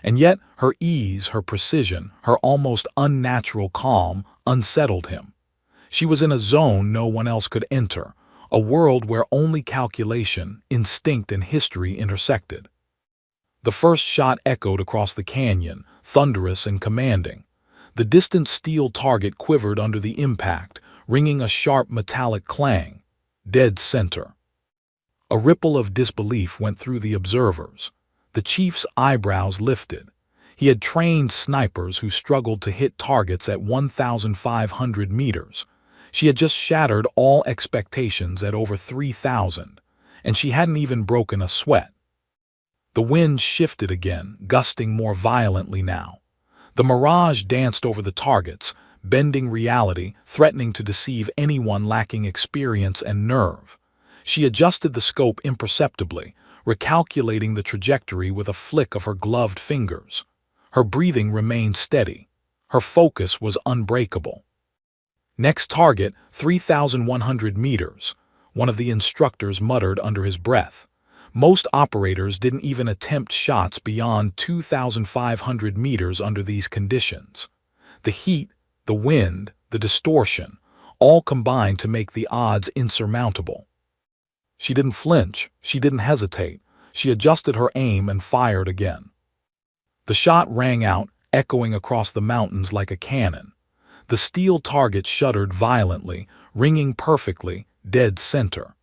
And yet her ease, her precision, her almost unnatural calm unsettled him. She was in a zone no one else could enter, a world where only calculation, instinct, and history intersected. The first shot echoed across the canyon, thunderous and commanding. The distant steel target quivered under the impact, ringing a sharp metallic clang. Dead center. A ripple of disbelief went through the observers. The chief's eyebrows lifted. He had trained snipers who struggled to hit targets at 1,500 meters. She had just shattered all expectations at over 3,000, and she hadn't even broken a sweat. The wind shifted again, gusting more violently now. The mirage danced over the targets, bending reality, threatening to deceive anyone lacking experience and nerve. She adjusted the scope imperceptibly, recalculating the trajectory with a flick of her gloved fingers. Her breathing remained steady. Her focus was unbreakable. "Next target, 3,100 meters," one of the instructors muttered under his breath. Most operators didn't even attempt shots beyond 2,500 meters under these conditions. The heat, the wind, the distortion, all combined to make the odds insurmountable. She didn't flinch, she didn't hesitate. She adjusted her aim and fired again. The shot rang out, echoing across the mountains like a cannon. The steel target shuddered violently, ringing perfectly, dead center.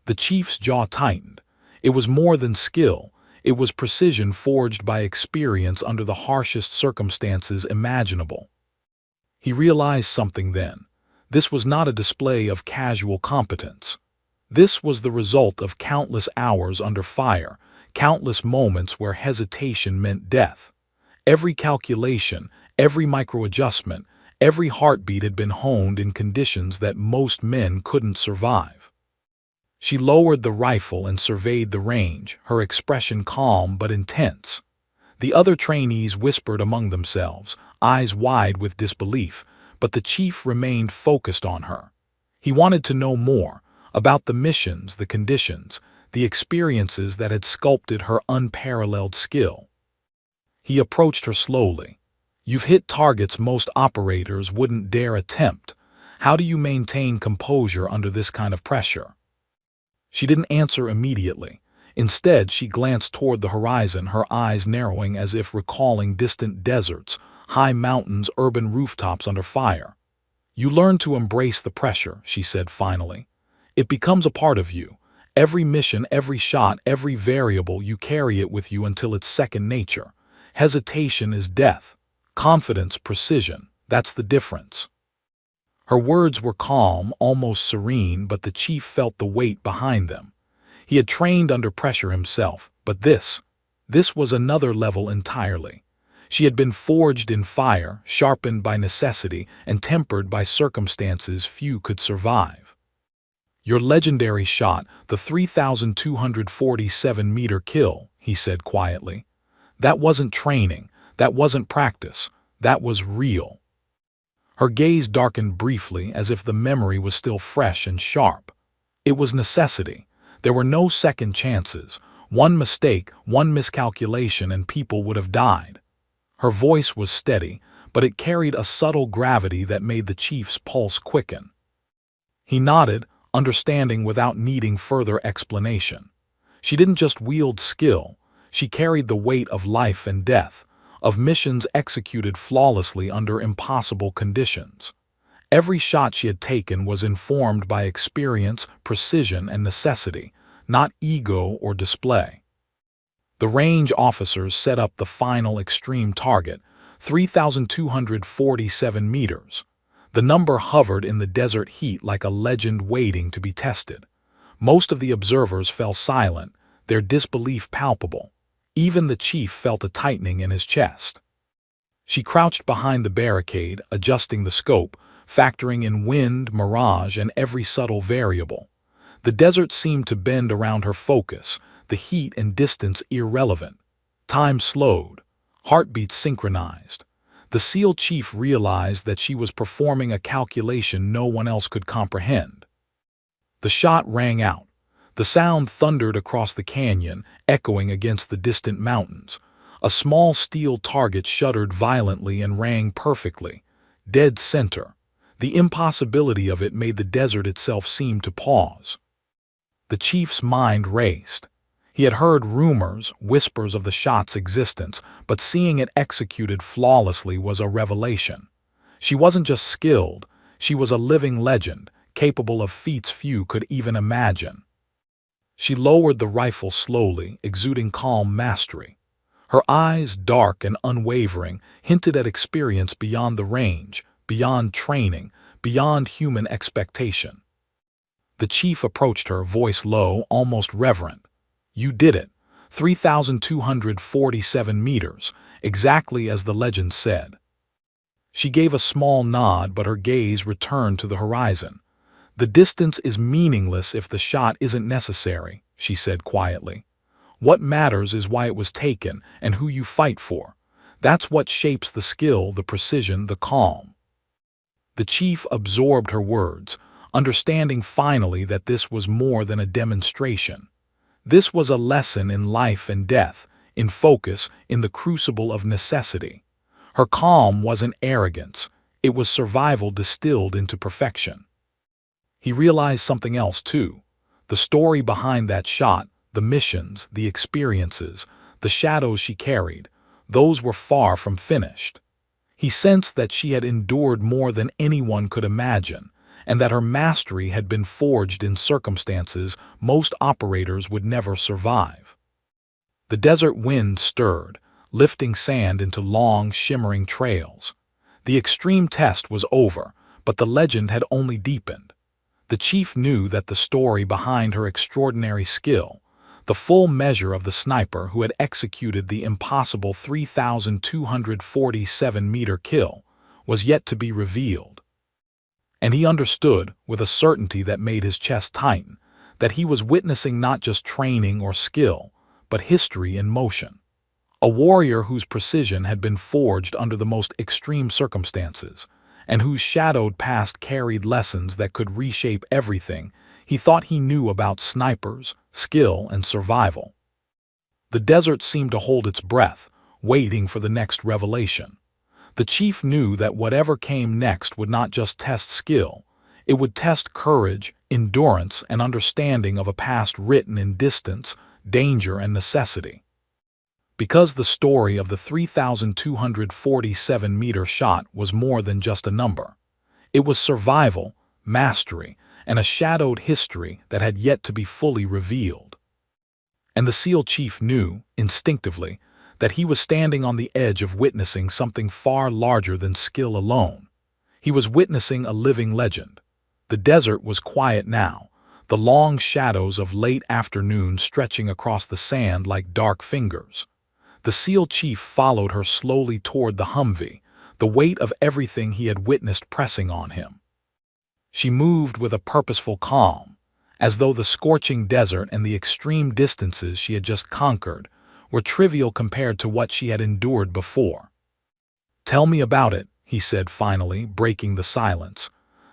The chief's jaw tightened. It was more than skill. It was precision forged by experience under the harshest circumstances imaginable. He realized something then. This was not a display of casual competence. This was the result of countless hours under fire, countless moments where hesitation meant death. Every calculation, every micro-adjustment, every heartbeat had been honed in conditions that most men couldn't survive. She lowered the rifle and surveyed the range, her expression calm but intense. The other trainees whispered among themselves, eyes wide with disbelief, but the chief remained focused on her. He wanted to know more, about the missions, the conditions, the experiences that had sculpted her unparalleled skill. He approached her slowly. "You've hit targets most operators wouldn't dare attempt. How do you maintain composure under this kind of pressure?" She didn't answer immediately. Instead, she glanced toward the horizon, her eyes narrowing as if recalling distant deserts, high mountains, urban rooftops under fire. "You learn to embrace the pressure," she said finally. "It becomes a part of you. Every mission, every shot, every variable, you carry it with you until it's second nature. Hesitation is death. Confidence, precision. That's the difference." Her words were calm, almost serene, but the chief felt the weight behind them. He had trained under pressure himself, but this was another level entirely. She had been forged in fire, sharpened by necessity, and tempered by circumstances few could survive. "Your legendary shot, the 3,247-meter kill," he said quietly. "That wasn't training, that wasn't practice, that was real." Her gaze darkened briefly as if the memory was still fresh and sharp. It was necessity. There were no second chances. One mistake, one miscalculation, and people would have died. Her voice was steady, but it carried a subtle gravity that made the chief's pulse quicken. He nodded, understanding without needing further explanation. She didn't just wield skill, she carried the weight of life and death, of missions executed flawlessly under impossible conditions. Every shot she had taken was informed by experience, precision, and necessity, not ego or display. The range officers set up the final extreme target, 3,247 meters. The number hovered in the desert heat like a legend waiting to be tested. Most of the observers fell silent, their disbelief palpable. Even the chief felt a tightening in his chest. She crouched behind the barricade, adjusting the scope, factoring in wind, mirage, and every subtle variable. The desert seemed to bend around her focus, the heat and distance irrelevant. Time slowed, heartbeats synchronized. The SEAL chief realized that she was performing a calculation no one else could comprehend. The shot rang out. The sound thundered across the canyon, echoing against the distant mountains. A small steel target shuddered violently and rang perfectly, dead center. The impossibility of it made the desert itself seem to pause. The chief's mind raced. He had heard rumors, whispers of the shot's existence, but seeing it executed flawlessly was a revelation. She wasn't just skilled, she was a living legend, capable of feats few could even imagine. She lowered the rifle slowly, exuding calm mastery. Her eyes, dark and unwavering, hinted at experience beyond the range, beyond training, beyond human expectation. The chief approached her, voice low, almost reverent. "You did it. 3,247 meters, exactly as the legend said." She gave a small nod, but her gaze returned to the horizon. "The distance is meaningless if the shot isn't necessary," she said quietly. "What matters is why it was taken and who you fight for. That's what shapes the skill, the precision, the calm." The chief absorbed her words, understanding finally that this was more than a demonstration. This was a lesson in life and death, in focus, in the crucible of necessity. Her calm wasn't arrogance, it was survival distilled into perfection. He realized something else too. The story behind that shot, the missions, the experiences, the shadows she carried, those were far from finished. He sensed that she had endured more than anyone could imagine, and that her mastery had been forged in circumstances most operators would never survive. The desert wind stirred, lifting sand into long, shimmering trails. The extreme test was over, but the legend had only deepened. The chief knew that the story behind her extraordinary skill, the full measure of the sniper who had executed the impossible 3,247-meter kill, was yet to be revealed. And he understood, with a certainty that made his chest tighten, that he was witnessing not just training or skill, but history in motion. A warrior whose precision had been forged under the most extreme circumstances, and whose shadowed past carried lessons that could reshape everything he thought he knew about snipers, skill, and survival. The desert seemed to hold its breath, waiting for the next revelation. The chief knew that whatever came next would not just test skill, it would test courage, endurance, and understanding of a past written in distance, danger, and necessity. Because the story of the 3,247-meter shot was more than just a number. It was survival, mastery, and a shadowed history that had yet to be fully revealed. And the SEAL chief knew, instinctively, that he was standing on the edge of witnessing something far larger than skill alone. He was witnessing a living legend. The desert was quiet now, the long shadows of late afternoon stretching across the sand like dark fingers. The SEAL chief followed her slowly toward the Humvee, the weight of everything he had witnessed pressing on him. She moved with a purposeful calm, as though the scorching desert and the extreme distances she had just conquered were trivial compared to what she had endured before. "Tell me about it," he said finally, breaking the silence.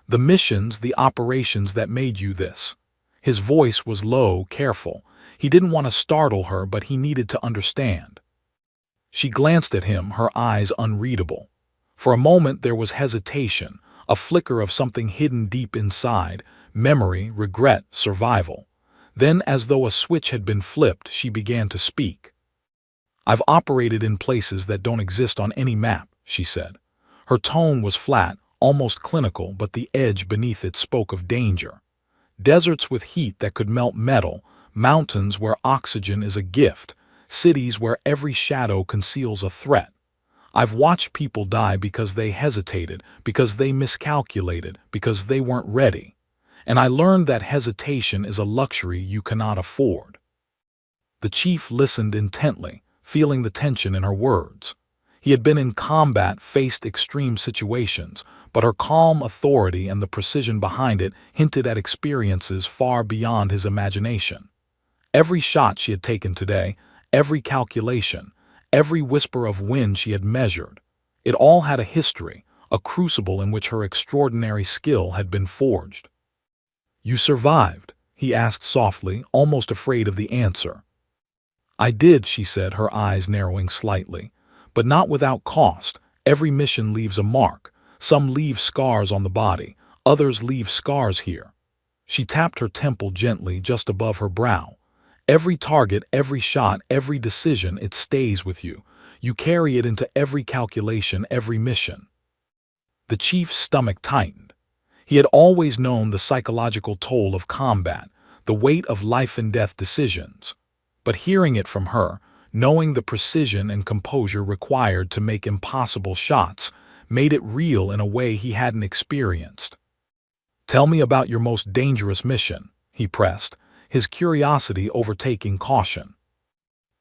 "The missions, the operations that made you this." His voice was low, careful. He didn't want to startle her, but he needed to understand. She glanced at him, her eyes unreadable. For a moment there was hesitation, a flicker of something hidden deep inside, memory, regret, survival. Then, as though a switch had been flipped, she began to speak. "I've operated in places that don't exist on any map," she said. Her tone was flat, almost clinical, but the edge beneath it spoke of danger. Deserts with heat that could melt metal, mountains where oxygen is a gift, cities where every shadow conceals a threat. I've watched people die because they hesitated, because they miscalculated, because they weren't ready. And I learned that hesitation is a luxury you cannot afford. The chief listened intently, feeling the tension in her words. He had been in combat, faced extreme situations, but her calm authority and the precision behind it hinted at experiences far beyond his imagination. Every shot she had taken today, every calculation, every whisper of wind she had measured, it all had a history, a crucible in which her extraordinary skill had been forged. "You survived?" he asked softly, almost afraid of the answer. "I did," she said, her eyes narrowing slightly. "But not without cost. Every mission leaves a mark. Some leave scars on the body, others leave scars here." She tapped her temple gently just above her brow. "Every target, every shot, every decision, it stays with you. You carry it into every calculation, every mission." The chief's stomach tightened. He had always known the psychological toll of combat, the weight of life-and-death decisions. But hearing it from her, knowing the precision and composure required to make impossible shots, made it real in a way he hadn't experienced. "Tell me about your most dangerous mission," he pressed, his curiosity overtaking caution.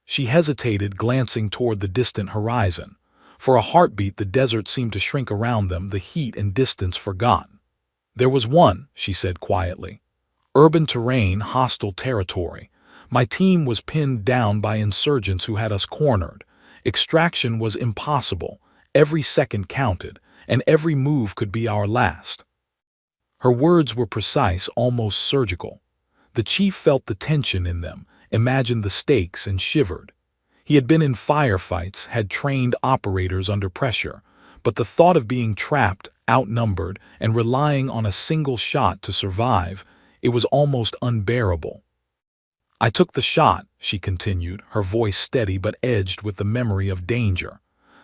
She hesitated, glancing toward the distant horizon. For a heartbeat the desert seemed to shrink around them, the heat and distance forgotten. There was one, she said quietly. Urban terrain, hostile territory. My team was pinned down by insurgents who had us cornered. Extraction was impossible. Every second counted, and every move could be our last. Her words were precise, almost surgical. The chief felt the tension in them, imagined the stakes, and shivered. He had been in firefights, had trained operators under pressure, but the thought of being trapped, outnumbered, and relying on a single shot to survive, it was almost unbearable. I took the shot, she continued, her voice steady but edged with the memory of danger.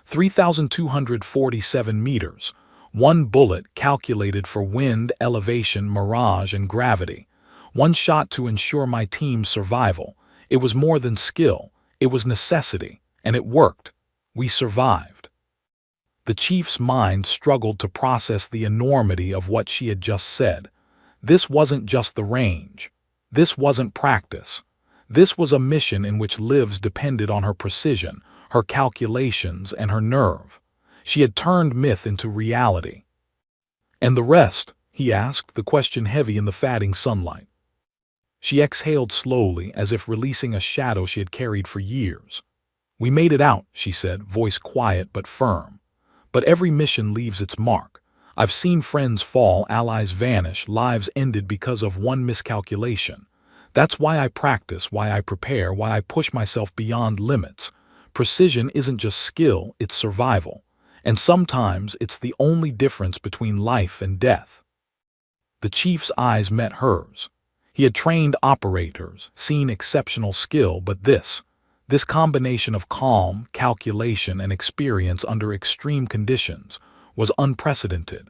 3,247 meters. One bullet calculated for wind, elevation, mirage, and gravity. One shot to ensure my team's survival. It was more than skill. It was necessity. And it worked. We survived. The chief's mind struggled to process the enormity of what she had just said. This wasn't just the range. This wasn't practice. This was a mission in which lives depended on her precision, her calculations, and her nerve. She had turned myth into reality. "And the rest?" he asked, the question heavy in the fading sunlight. She exhaled slowly, as if releasing a shadow she had carried for years. "We made it out," she said, voice quiet but firm. "But every mission leaves its mark. I've seen friends fall, allies vanish, lives ended because of one miscalculation. That's why I practice, why I prepare, why I push myself beyond limits. Precision isn't just skill, it's survival. And sometimes it's the only difference between life and death." The chief's eyes met hers. He had trained operators, seen exceptional skill, but this combination of calm, calculation, and experience under extreme conditions was unprecedented.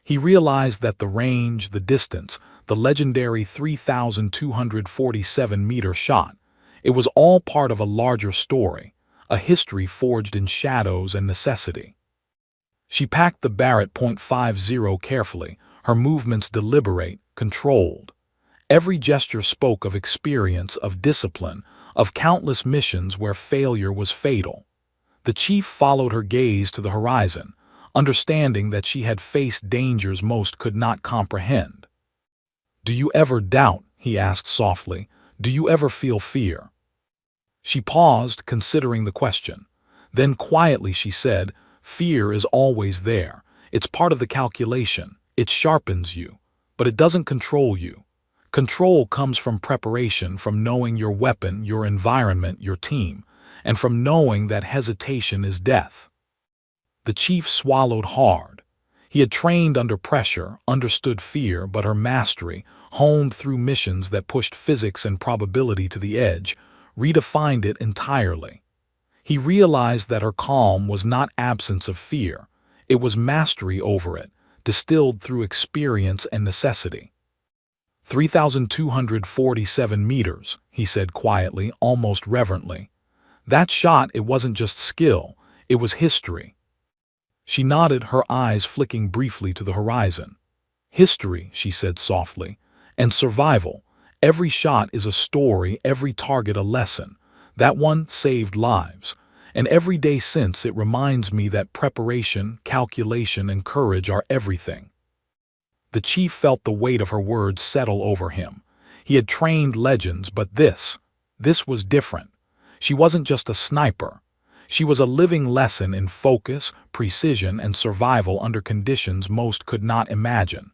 He realized that the range, the distance, the legendary 3,247-meter shot, it was all part of a larger story, a history forged in shadows and necessity. She packed the Barrett .50 carefully, her movements deliberate, controlled. Every gesture spoke of experience, of discipline, of countless missions where failure was fatal. The chief followed her gaze to the horizon, understanding that she had faced dangers most could not comprehend. "Do you ever doubt?" he asked softly. "Do you ever feel fear?" She paused, considering the question. Then quietly she said, "Fear is always there. It's part of the calculation. It sharpens you. But it doesn't control you. Control comes from preparation, from knowing your weapon, your environment, your team, and from knowing that hesitation is death." The chief swallowed hard. He had trained under pressure, understood fear, but her mastery, honed through missions that pushed physics and probability to the edge, redefined it entirely. He realized that her calm was not absence of fear. It was mastery over it, distilled through experience and necessity. 3,247 meters, he said quietly, almost reverently. That shot, it wasn't just skill, it was history. She nodded, her eyes flicking briefly to the horizon. "History," she said softly, "and survival. Every shot is a story, every target a lesson. That one saved lives. And every day since, it reminds me that preparation, calculation, and courage are everything." The chief felt the weight of her words settle over him. He had trained legends, but this was different. She wasn't just a sniper. She was a living lesson in focus, precision, and survival under conditions most could not imagine.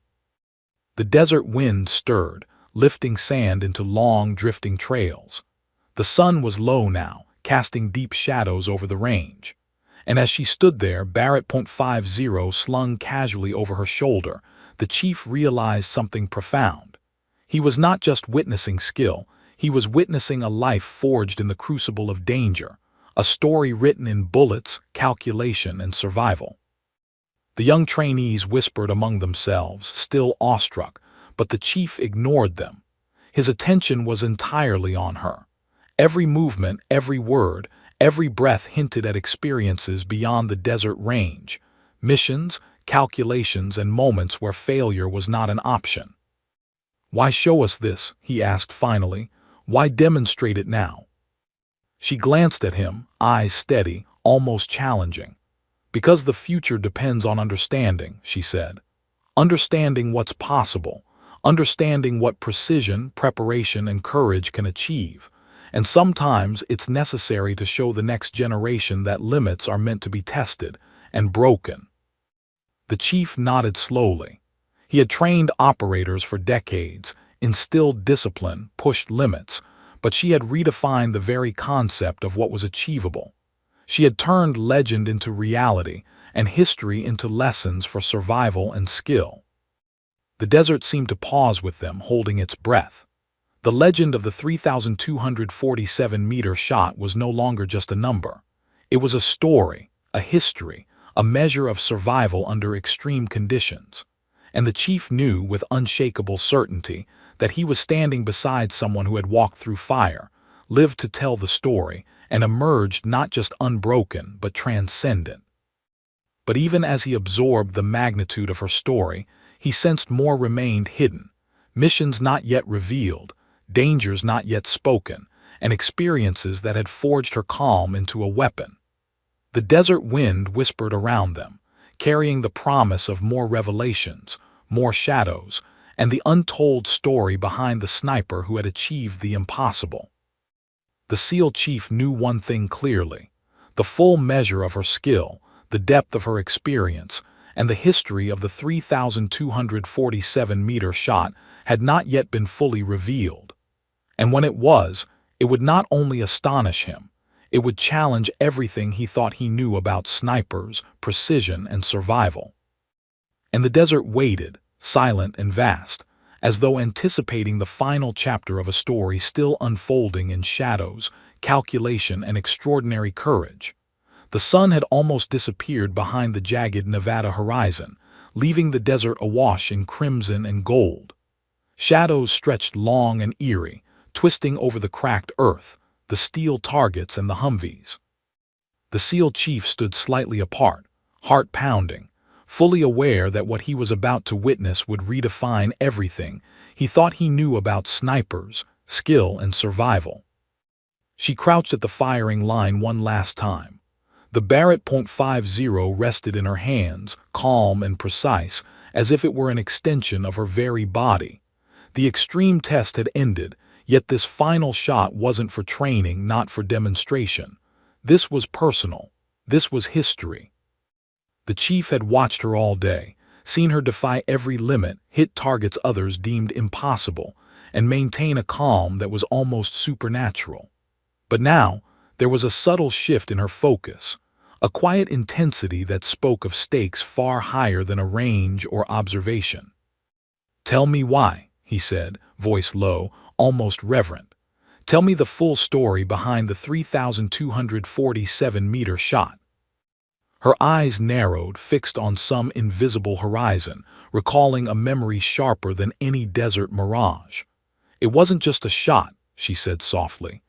The desert wind stirred, lifting sand into long, drifting trails. The sun was low now, casting deep shadows over the range. And as she stood there, Barrett .50 slung casually over her shoulder, the chief realized something profound. He was not just witnessing skill, he was witnessing a life forged in the crucible of danger, a story written in bullets, calculation, and survival. The young trainees whispered among themselves, still awestruck, but the chief ignored them. His attention was entirely on her. Every movement, every word, every breath hinted at experiences beyond the desert range, missions, calculations, and moments where failure was not an option. "Why show us this?" he asked finally. "Why demonstrate it now?" She glanced at him, eyes steady, almost challenging. "Because the future depends on understanding," she said. understanding what's possible, understanding what precision, preparation, and courage can achieve. And sometimes it's necessary to show the next generation that limits are meant to be tested and broken. The chief nodded slowly. He had trained operators for decades, instilled discipline, pushed limits, but she had redefined the very concept of what was achievable. She had turned legend into reality and history into lessons for survival and skill. The desert seemed to pause with them, holding its breath. The legend of the 3,247-meter shot was no longer just a number. It was a story, a history, a measure of survival under extreme conditions. And the chief knew with unshakable certainty that he was standing beside someone who had walked through fire, lived to tell the story, and emerged not just unbroken but transcendent. But even as he absorbed the magnitude of her story, he sensed more remained hidden, missions not yet revealed, dangers not yet spoken, and experiences that had forged her calm into a weapon. The desert wind whispered around them, carrying the promise of more revelations, more shadows, and the untold story behind the sniper who had achieved the impossible. The SEAL chief knew one thing clearly: the full measure of her skill, the depth of her experience, and the history of the 3,247-meter shot had not yet been fully revealed. And when it was, it would not only astonish him, it would challenge everything he thought he knew about snipers, precision, and survival. And the desert waited, silent and vast, as though anticipating the final chapter of a story still unfolding in shadows, calculation, and extraordinary courage. The sun had almost disappeared behind the jagged Nevada horizon, leaving the desert awash in crimson and gold. Shadows stretched long and eerie, twisting over the cracked earth, the steel targets and the Humvees. The SEAL chief stood slightly apart, heart pounding, fully aware that what he was about to witness would redefine everything he thought he knew about snipers, skill, and survival. She crouched at the firing line one last time. The Barrett .50 rested in her hands, calm and precise, as if it were an extension of her very body. The extreme test had ended, yet this final shot wasn't for training, not for demonstration. This was personal. This was history. The chief had watched her all day, seen her defy every limit, hit targets others deemed impossible, and maintain a calm that was almost supernatural. But now, there was a subtle shift in her focus, a quiet intensity that spoke of stakes far higher than a range or observation. "Tell me why," he said, voice low, almost reverent. "Tell me the full story behind the 3,247-meter shot." Her eyes narrowed, fixed on some invisible horizon, recalling a memory sharper than any desert mirage. "It wasn't just a shot," she said softly.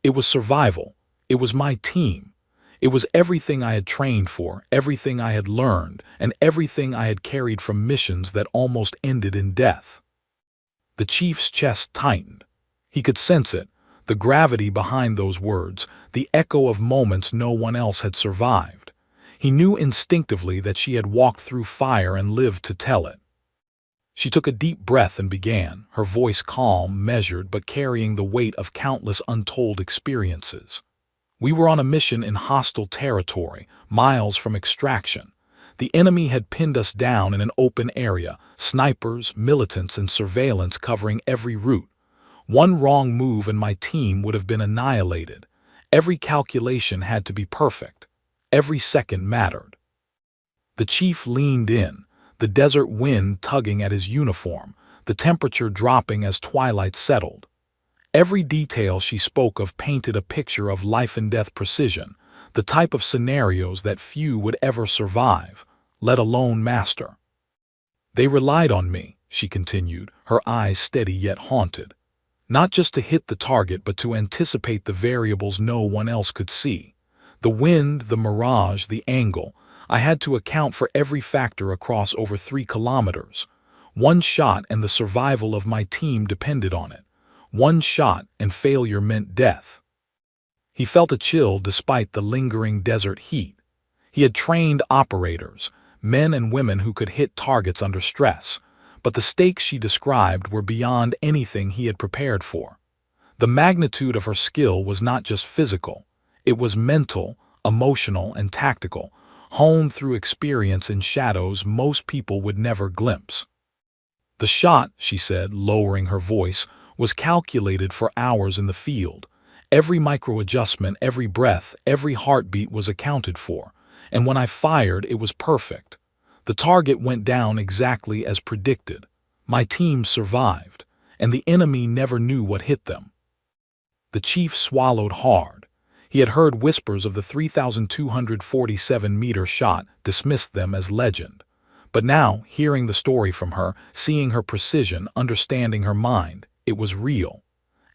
"It was survival. It was my team. It was everything I had trained for, everything I had learned, and everything I had carried from missions that almost ended in death." The chief's chest tightened. He could sense it, the gravity behind those words, the echo of moments no one else had survived. He knew instinctively that she had walked through fire and lived to tell it. She took a deep breath and began, her voice calm, measured, but carrying the weight of countless untold experiences. "We were on a mission in hostile territory, miles from extraction. The enemy had pinned us down in an open area, snipers, militants, and surveillance covering every route. One wrong move and my team would have been annihilated. Every calculation had to be perfect. Every second mattered." The chief leaned in, the desert wind tugging at his uniform, the temperature dropping as twilight settled. Every detail she spoke of painted a picture of life-and-death precision, the type of scenarios that few would ever survive, let alone master. "They relied on me," she continued, her eyes steady yet haunted. "Not just to hit the target, but to anticipate the variables no one else could see. The wind, the mirage, the angle. I had to account for every factor across over 3 kilometers. One shot and the survival of my team depended on it. One shot and failure meant death." He felt a chill despite the lingering desert heat. He had trained operators, men and women who could hit targets under stress, but the stakes she described were beyond anything he had prepared for. The magnitude of her skill was not just physical, it was mental, emotional, and tactical, honed through experience in shadows most people would never glimpse. The shot, she said, lowering her voice, was calculated for hours in the field. Every micro-adjustment, every breath, every heartbeat was accounted for, and when I fired, it was perfect. The target went down exactly as predicted. My team survived, and the enemy never knew what hit them. The chief swallowed hard. He had heard whispers of the 3,247-meter shot, dismissed them as legend. But now, hearing the story from her, seeing her precision, understanding her mind, it was real.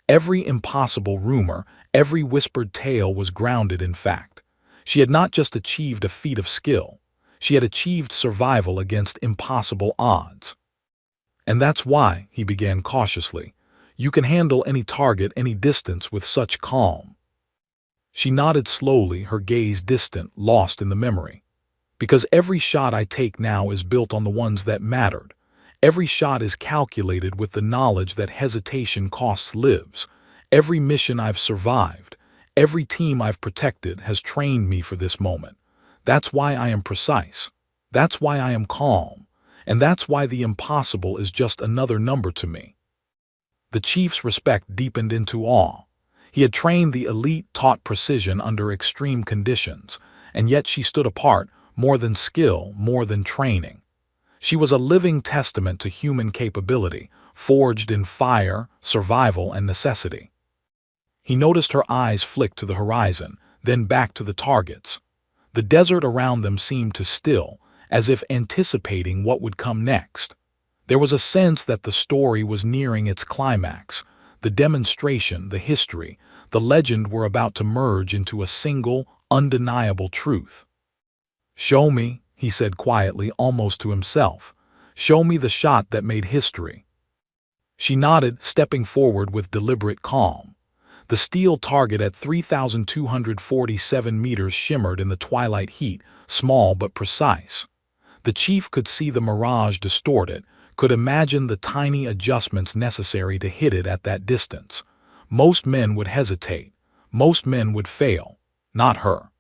Every impossible rumor, every whispered tale was grounded in fact. She had not just achieved a feat of skill, she had achieved survival against impossible odds. And that's why, he began cautiously, you can handle any target, any distance with such calm. She nodded slowly, her gaze distant, lost in the memory. Because every shot I take now is built on the ones that mattered. Every shot is calculated with the knowledge that hesitation costs lives. Every mission I've survived, every team I've protected has trained me for this moment. That's why I am precise. That's why I am calm. And that's why the impossible is just another number to me. The chief's respect deepened into awe. He had trained the elite, taught precision under extreme conditions, and yet she stood apart, more than skill, more than training. She was a living testament to human capability, forged in fire, survival, and necessity. He noticed her eyes flick to the horizon, then back to the targets. The desert around them seemed to still, as if anticipating what would come next. There was a sense that the story was nearing its climax. The demonstration, the history, the legend were about to merge into a single, undeniable truth. "Show me," he said quietly, almost to himself. "Show me the shot that made history." She nodded, stepping forward with deliberate calm. The steel target at 3,247 meters shimmered in the twilight heat, small but precise. The chief could see the mirage distorted, could imagine the tiny adjustments necessary to hit it at that distance. Most men would hesitate. Most men would fail. Not her.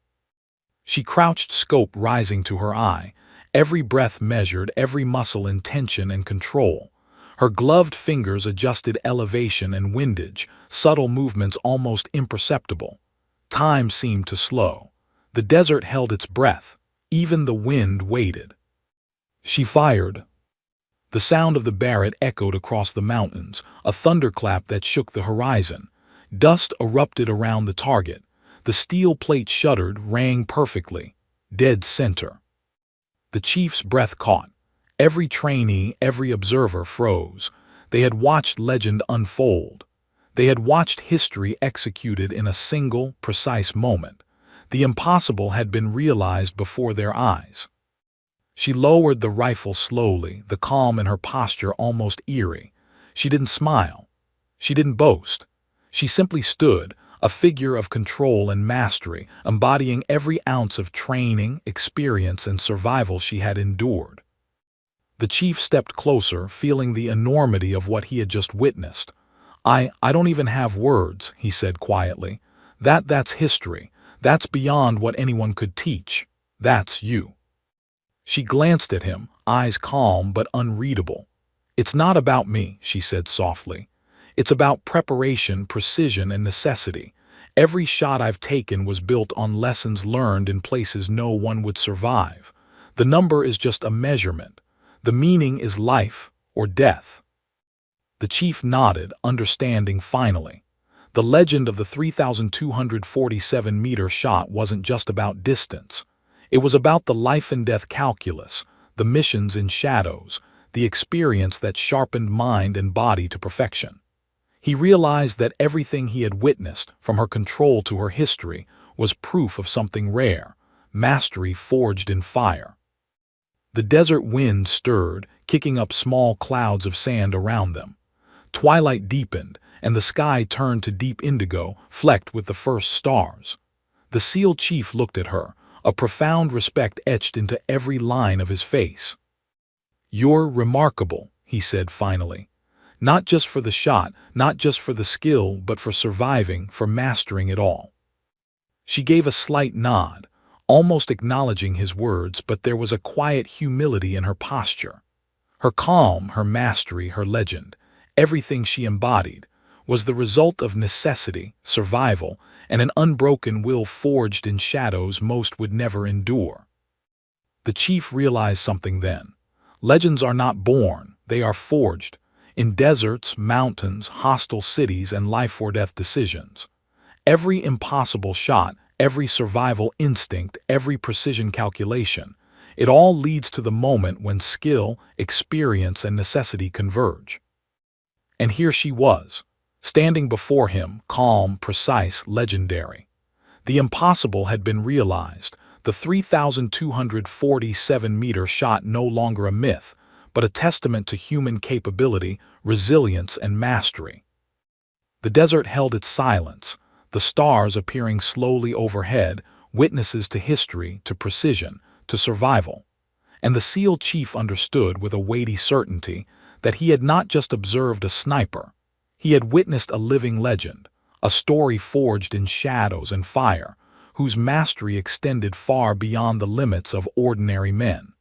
She crouched, scope rising to her eye, every breath measured, every muscle in tension and control. Her gloved fingers adjusted elevation and windage, subtle movements almost imperceptible. Time seemed to slow. The desert held its breath. Even the wind waited. She fired. The sound of the Barrett echoed across the mountains, a thunderclap that shook the horizon. Dust erupted around the target. The steel plate shuddered, rang perfectly. Dead center. The chief's breath caught. Every trainee, every observer froze. They had watched legend unfold. They had watched history executed in a single, precise moment. The impossible had been realized before their eyes. She lowered the rifle slowly, the calm in her posture almost eerie. She didn't smile. She didn't boast. She simply stood, a figure of control and mastery, embodying every ounce of training, experience, and survival she had endured. The chief stepped closer, feeling the enormity of what he had just witnessed. I don't even have words," he said quietly. That's history. That's beyond what anyone could teach. That's you." She glanced at him, eyes calm but unreadable. "It's not about me," she said softly. "It's about preparation, precision, and necessity. Every shot I've taken was built on lessons learned in places no one would survive. The number is just a measurement. The meaning is life or death." The chief nodded, understanding finally. The legend of the 3,247-meter shot wasn't just about distance. It was about the life-and-death calculus, the missions in shadows, the experience that sharpened mind and body to perfection. He realized that everything he had witnessed, from her control to her history, was proof of something rare, mastery forged in fire. The desert wind stirred, kicking up small clouds of sand around them. Twilight deepened, and the sky turned to deep indigo, flecked with the first stars. The SEAL chief looked at her, a profound respect etched into every line of his face. "You're remarkable," he said finally. "Not just for the shot, not just for the skill, but for surviving, for mastering it all." She gave a slight nod, almost acknowledging his words, but there was a quiet humility in her posture. Her calm, her mastery, her legend, everything she embodied, was the result of necessity, survival, and an unbroken will forged in shadows most would never endure. The chief realized something then. Legends are not born, they are forged, in deserts, mountains, hostile cities, and life-or-death decisions. Every impossible shot, every survival instinct, every precision calculation, it all leads to the moment when skill, experience, and necessity converge. And here she was, standing before him, calm, precise, legendary. The impossible had been realized, the 3,247-meter shot no longer a myth, but a testament to human capability, resilience, and mastery. The desert held its silence, the stars appearing slowly overhead, witnesses to history, to precision, to survival. And the SEAL chief understood with a weighty certainty that he had not just observed a sniper, he had witnessed a living legend, a story forged in shadows and fire, whose mastery extended far beyond the limits of ordinary men.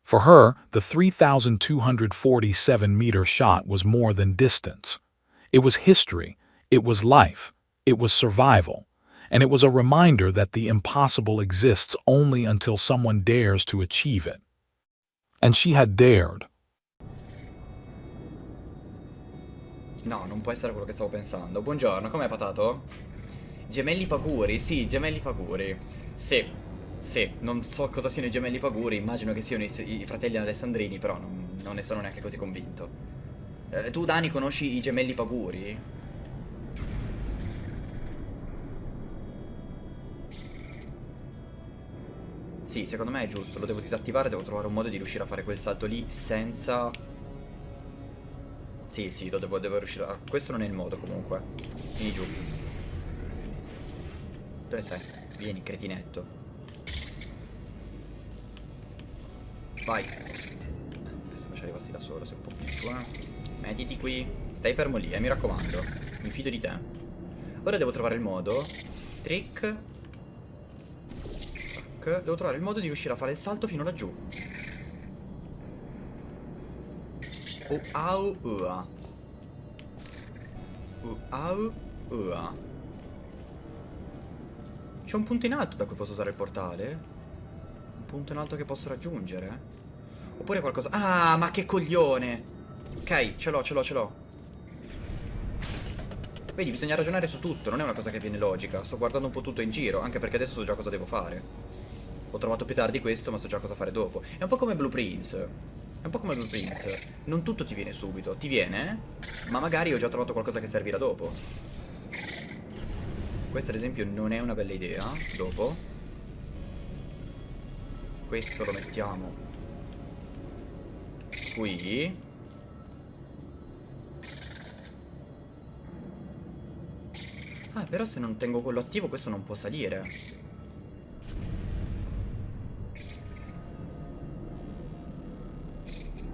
For her, the 3,247-meter shot was more than distance. It was history, it was life, it was survival, and it was a reminder that the impossible exists only until someone dares to achieve it. And she had dared. No, non può essere quello che stavo pensando. Buongiorno, com'è patato? Gemelli paguri, sì, gemelli paguri. Sì, sì, non so cosa siano i gemelli paguri, immagino che siano i fratelli alessandrini, però non ne sono neanche così convinto. Tu, Dani, conosci i gemelli paguri? Sì, secondo me è giusto, lo devo disattivare, devo trovare un modo di riuscire a fare quel salto lì senza... Sì, sì, devo riuscire a... Questo non è il modo comunque. Vieni giù. Dove sei? Vieni, cretinetto. Vai. Pensavo ci arrivassi da solo, sei un po' più giù, eh. Mettiti qui. Stai fermo lì, mi raccomando. Mi fido di te. Ora devo trovare il modo. Trick. Tac. Devo trovare il modo di riuscire a fare il salto fino laggiù. Au, ua. Au, ua. C'è un punto in alto da cui posso usare il portale? Un punto in alto che posso raggiungere? Oppure qualcosa... Ah, ma che coglione! Ok, ce l'ho, ce l'ho, ce l'ho. Vedi, bisogna ragionare su tutto, non è una cosa che viene logica. Sto guardando un po' tutto in giro, anche perché adesso so già cosa devo fare. Ho trovato più tardi questo, ma so già cosa fare dopo. È un po' come Blueprints. È un po' come Blueprints. Non tutto ti viene subito. Ti viene, ma magari ho già trovato qualcosa che servirà dopo. Questa ad esempio non è una bella idea. Dopo. Questo lo mettiamo qui. Ah, però se non tengo quello attivo questo non può salire.